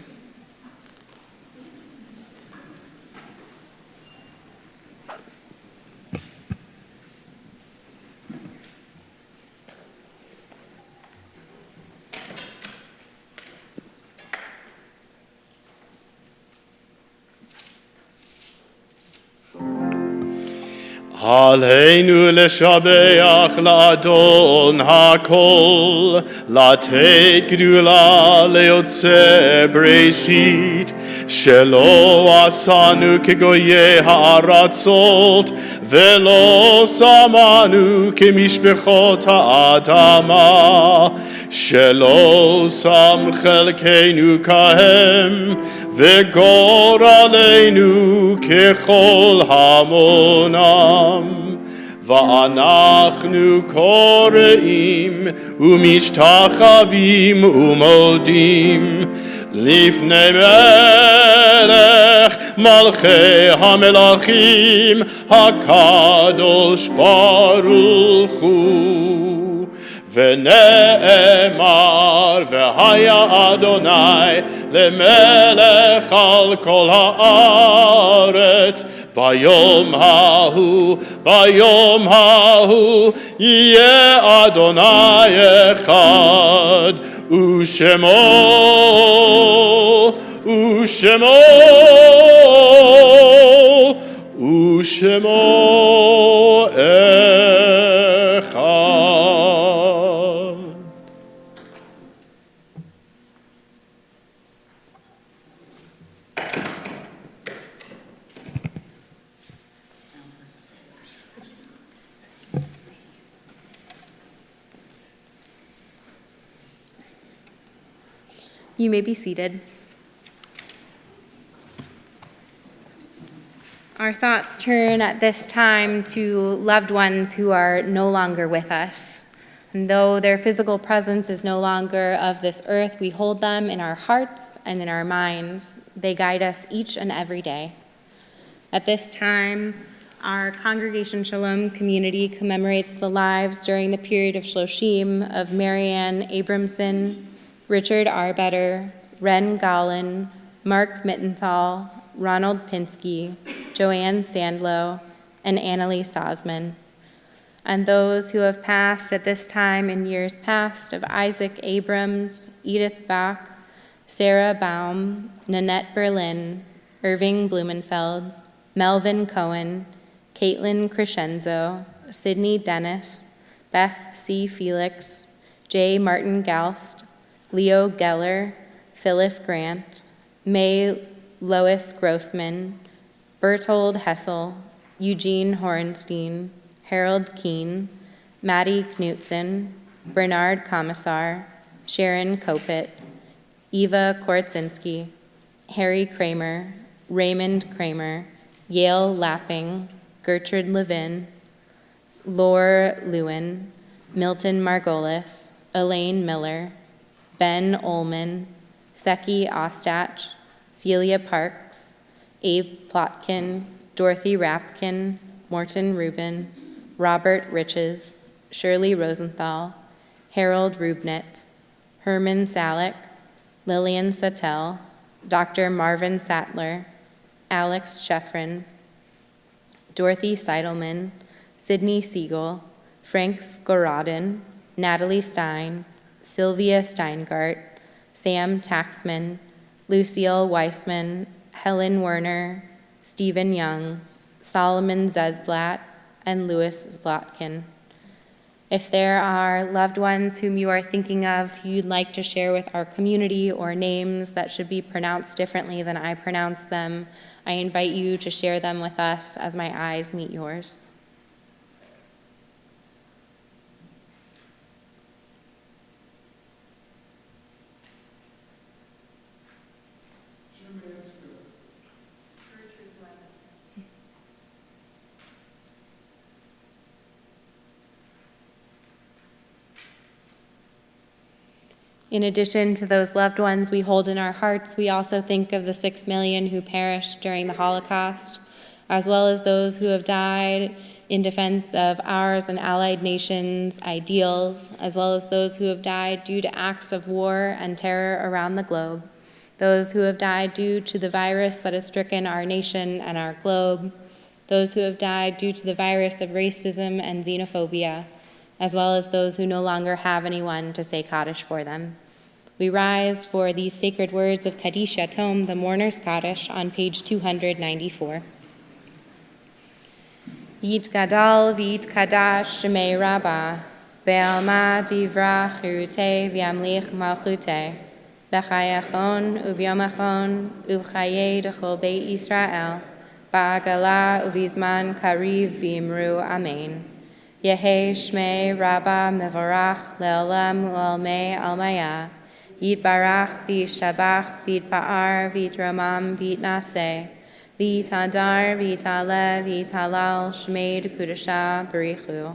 [SPEAKER 1] עלינו לשבח לאדון הכל, לתת גדולה ליוצא בראשית, שלא עשנו כגויי הארצות, ולא שמנו כמשפחות האדמה, שלא שם חלקנו כהם, וגורלנו ככל המונם. ואנחנו קוראים ומשתחווים ומודים לפני מלך מלכי המלכים הקדוש ברוך הוא. ונאמר והיה אדוני למלך על כל הארץ, ביום ההוא יהיה אדוני אחד, ושמו אחד.
[SPEAKER 2] You may be seated. Our thoughts turn at this time to loved ones who are no longer with us. And though their physical presence is no longer of this earth, we hold them in our hearts and in our minds. They guide us each and every day. At this time, our Congregation Shalom community commemorates the lives during the period of Shloshim of Marianne Abramson, Richard Arbetter, Ren Gallen, Mark Mittenthal, Ronald Pinsky, Joanne Sandlow, and Annalise Sosman, and those who have passed at this time in years past of Isaac Abrams, Edith Bach, Sarah Baum, Nanette Berlin, Irving Blumenfeld, Melvin Cohen, Caitlin Crescenzo, Sydney Dennis, Beth C. Felix, J. Martin Galst, Leo Geller, Phyllis Grant, May Lois Grossman, Berthold Hessel, Eugene Horenstein, Harold Keene, Maddie Knutson, Bernard Commissar, Sharon Kopit, Eva Kortzinski, Harry Kramer, Raymond Kramer, Yale Lapping, Gertrude Levin, Laure Lewin, Milton Margolis, Elaine Miller, Ben Ullman, Seki Ostach, Celia Parks, Abe Plotkin, Dorothy Rapkin, Morton Rubin, Robert Riches, Shirley Rosenthal, Harold Rubnitz, Herman Salick, Lillian Sattel, Dr. Marvin Sattler, Alex Sheffrin, Dorothy Seidelman, Sydney Siegel, Frank Skorodin, Natalie Stein, Sylvia Steingart, Sam Taxman, Lucille Weissman, Helen Werner, Stephen Young, Solomon Zesblatt, and Louis Zlotkin. If there are loved ones whom you are thinking of who you'd like to share with our community or names that should be pronounced differently than I pronounce them, I invite you to share them with us as my eyes meet yours. In addition to those loved ones we hold in our hearts, we also think of the 6 million who perished during the Holocaust, as well as those who have died in defense of ours and allied nations' ideals, as well as those who have died due to acts of war and terror around the globe, those who have died due to the virus that has stricken our nation and our globe, those who have died due to the virus of racism and xenophobia, as well as those who no longer have anyone to say Kaddish for them. We rise for these sacred words of Kaddish Yatom, the Mourner's Kaddish, on page 294. Yitgadal v'yitkadash shemei Rabbah, Be'alma divra chirute v'yamlich malchute, B'chayachon uvyomachon uvchaye dechol beit Yisrael, Ba'agala uvizman kariv v'imru amen. Yehe shmei Rabbah mevorach le'olam u'almei almaya, Yitbarach v'yishtabach v'yitpa'ar v'yitramam v'yitnaseh, V'yitadar, v'yitale, v'yitalal, shmeid kudasha barichu.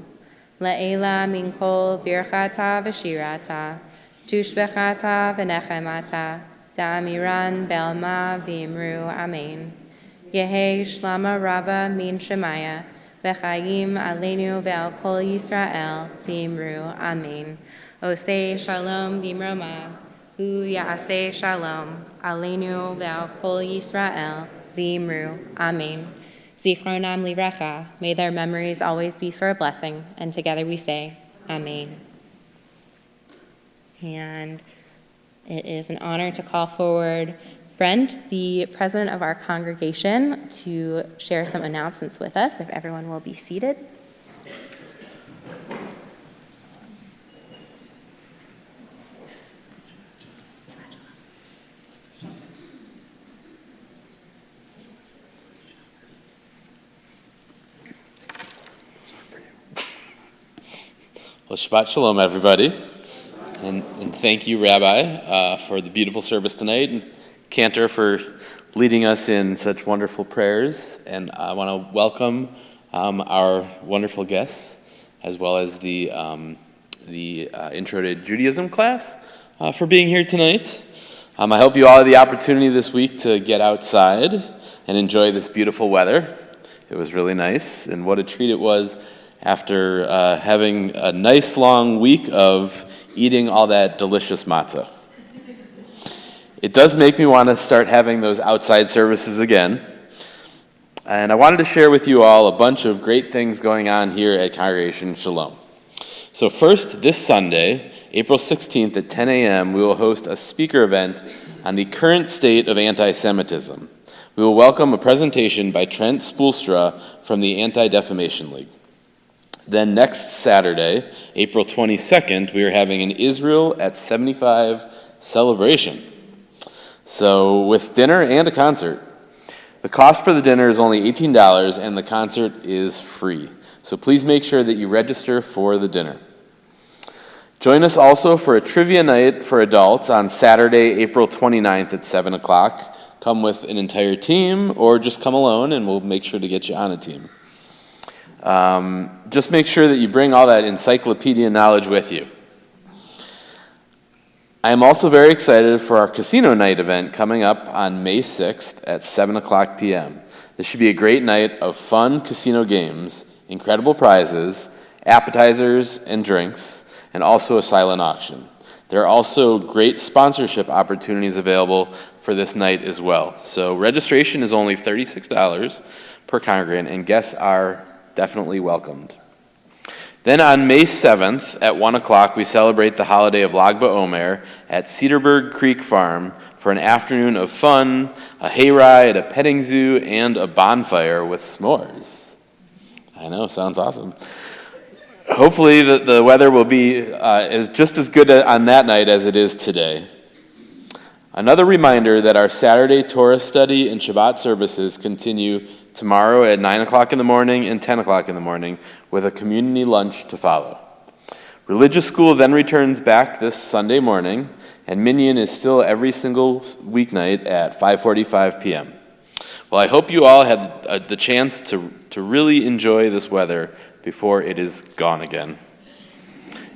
[SPEAKER 2] Le'ela min kol birchata v'shirata, tushbechata v'nechemata, da'amiran belma v'imru amen. Yehe shlama rava min shemaya, v'chayim aleinu ve'al kol Yisrael v'imru amen. Osei shalom v'imroma, hu ya'aseh shalom, aleinu ve'al kol Yisrael v'imru amen. Zichronam livracha, may their memories always be for a blessing, and together we say, amen. And it is an honor to call forward Brent, the president of our congregation, to share some announcements with us, if everyone will be seated.
[SPEAKER 4] Well, Shabbat Shalom, everybody. And thank you, Rabbi, for the beautiful service tonight, and Cantor for leading us in such wonderful prayers. And I want to welcome our wonderful guests, as well as the Intro to Judaism class for being here tonight. I hope you all had the opportunity this week to get outside and enjoy this beautiful weather. It was really nice, and what a treat it was after having a nice long week of eating all that delicious matzah. It does make me want to start having those outside services again. And I wanted to share with you all a bunch of great things going on here at Congregation Shalom. So first, this Sunday, April 16th at 10 a.m., we will host a speaker event on the current state of anti-Semitism. We will welcome a presentation by Trent Spoelstra from the Anti-Defamation League. Then next Saturday, April 22nd, we are having an Israel at 75 celebration. So with dinner and a concert. The cost for the dinner is only $18 and the concert is free. So please make sure that you register for the dinner. Join us also for a trivia night for adults on Saturday, April 29th at 7 o'clock. Come with an entire team or just come alone and we'll make sure to get you on a team. Just make sure that you bring all that encyclopedia knowledge with you. I am also very excited for our casino night event coming up on May 6th at 7 o'clock p.m. This should be a great night of fun casino games, incredible prizes, appetizers and drinks, and also a silent auction. There are also great sponsorship opportunities available for this night as well. So registration is only $36 per congregant, and guests are definitely welcomed. Then on May 7th at 1 o'clock, we celebrate the holiday of Lag BaOmer at Cedarburg Creek Farm for an afternoon of fun, a hayride, a petting zoo, and a bonfire with s'mores. I know, sounds awesome. Hopefully the weather will be just as good on that night as it is today. Another reminder that our Saturday Torah study and Shabbat services continue tomorrow at 9 o'clock in the morning and 10 o'clock in the morning with a community lunch to follow. Religious school then returns back this Sunday morning, and Minyan is still every single weeknight at 5:45 p.m. Well, I hope you all had the chance to really enjoy this weather before it is gone again.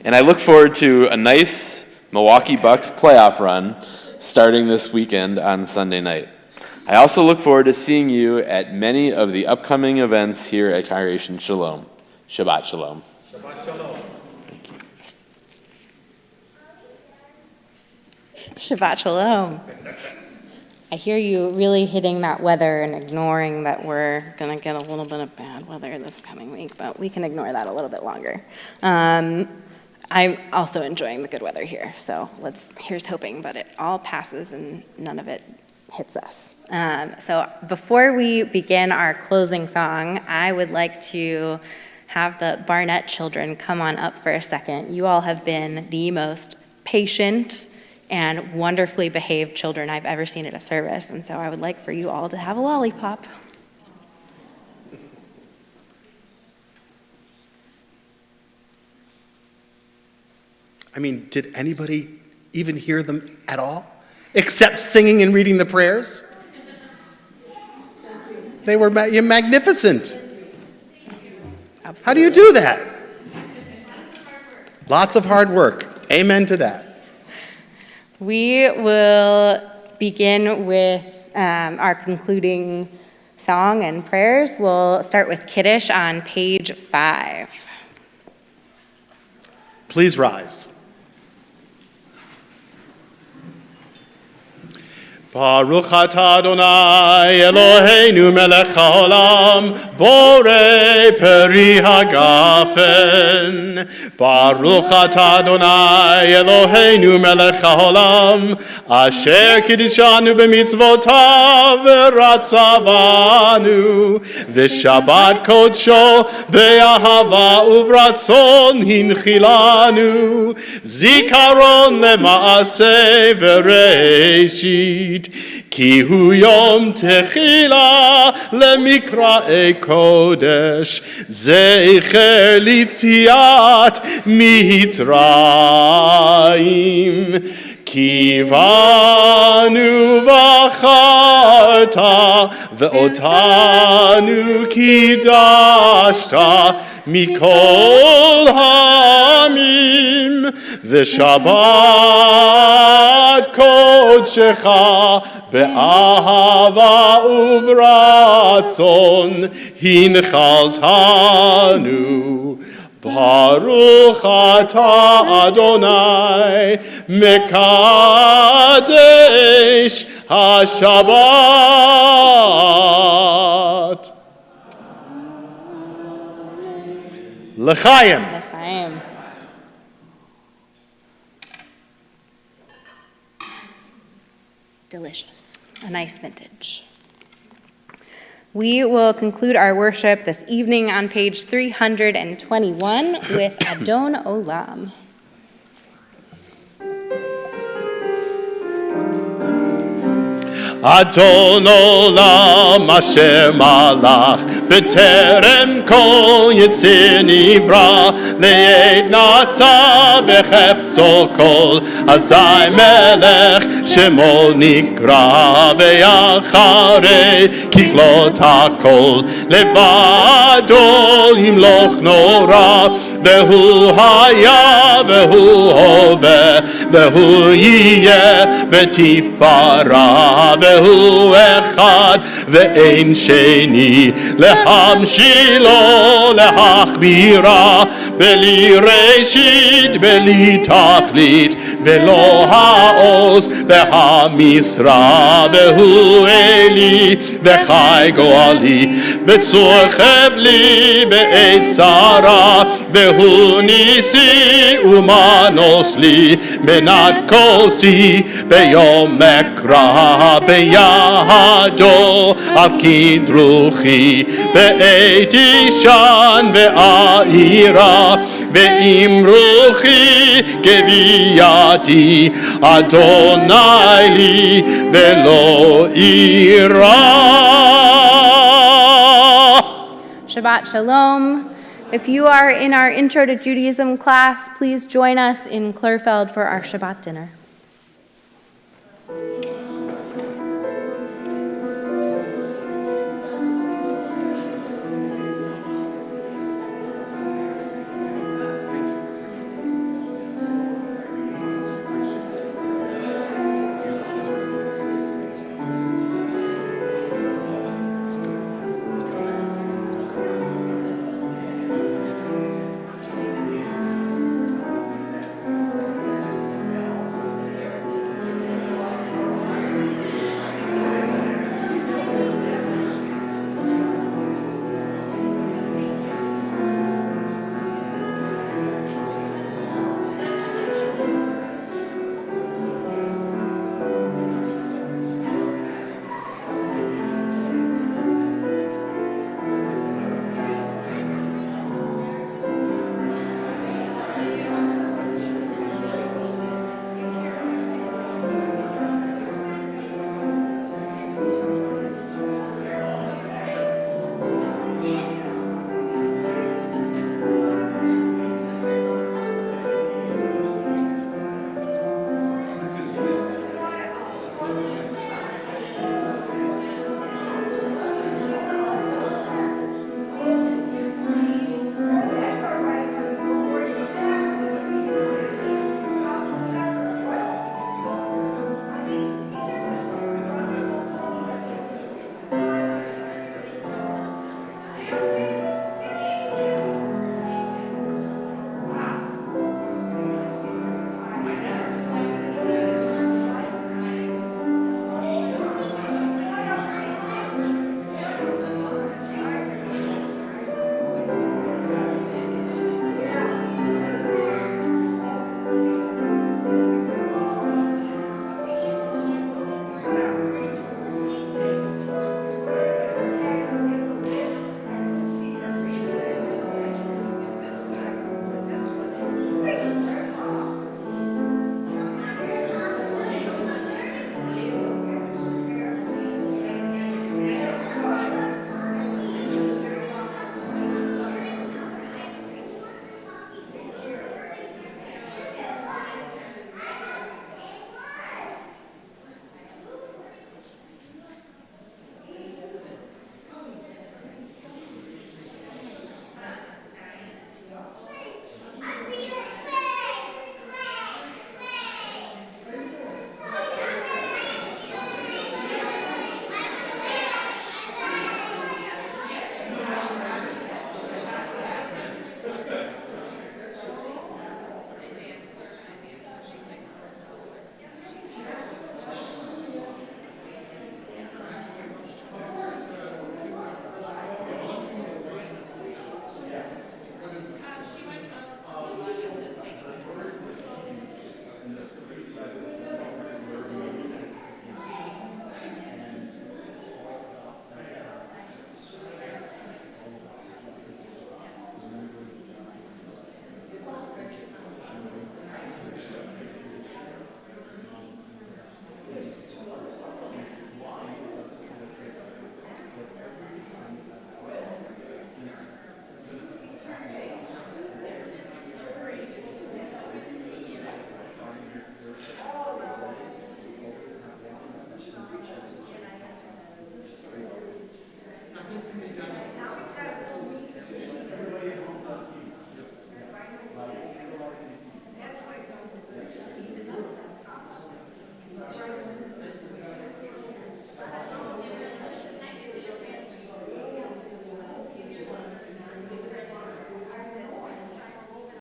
[SPEAKER 4] And I look forward to a nice Milwaukee Bucks playoff run starting this weekend on Sunday night. I also look forward to seeing you at many of the upcoming events here at Congregation Shalom. Shabbat Shalom.
[SPEAKER 1] Shabbat Shalom.
[SPEAKER 4] Thank you.
[SPEAKER 2] Shabbat Shalom. I hear you really hitting that weather and ignoring that we're going to get a little bit of bad weather this coming week, but we can ignore that a little bit longer. I'm also enjoying the good weather here, so here's hoping, but it all passes and none of it hits us. So before we begin our closing song, I would like to have the Barnett children come on up for a second. You all have been the most patient and wonderfully behaved children I've ever seen at a service, and so I would like for you all to have a lollipop.
[SPEAKER 1] I mean, did anybody even hear them at all? Except singing and reading the prayers? They were magnificent.
[SPEAKER 2] Absolutely.
[SPEAKER 1] How do you do that? Lots of hard work. Amen to that.
[SPEAKER 2] We will begin with our concluding song and prayers. We'll start with Kiddush on page 5.
[SPEAKER 1] Please rise. Baruch atah Adonai Eloheinu melech haolam borei peri hagafen. Baruch atah Adonai Eloheinu melech haolam asher kiddushanu b'mitzvotav v'ratzavanu v'shabbat kodsho be'ahava uvratzon hinchilanu zikaron lema'aseh v'reishit כי הוא יום תחילה למקראי קודש, זכר ליציאת מצרים. כי בנו בחרת ואותנו קידשת מכל העמים, ושבת קודשך באהבה וברצון הנחלתנו. ברוך אתה אדוני מקדש השבת. לחיים.
[SPEAKER 2] L'chaim. Delicious. A nice vintage. We will conclude our worship this evening on page 321 with Adon Olam.
[SPEAKER 1] אדון עולם אשר מלך בטרם כל יציר נברא לעת נעשה בחפצו כל אזי מלך שמו נקרא ואחרי ככלות הכל לבדו ימלוך נורא והוא היה והוא הווה והוא יהיה בתפארה והוא אחד ואין שני להמשילו להכבירה בלי ראשית בלי תכלית ולא העוז והמשרה והוא אלי וחי גואלי וצור חבלי בעת צרה והוא ניסי ומנוס לי מנת כוסי ביום מקרא בידו אף כדרוכי בעת אישן ועירה ואם רוחי גווייתי אדוני לי ולא אירא.
[SPEAKER 2] Shabbat Shalom. If you are in our Intro to Judaism class, please join us in Clearfield for our Shabbat dinner.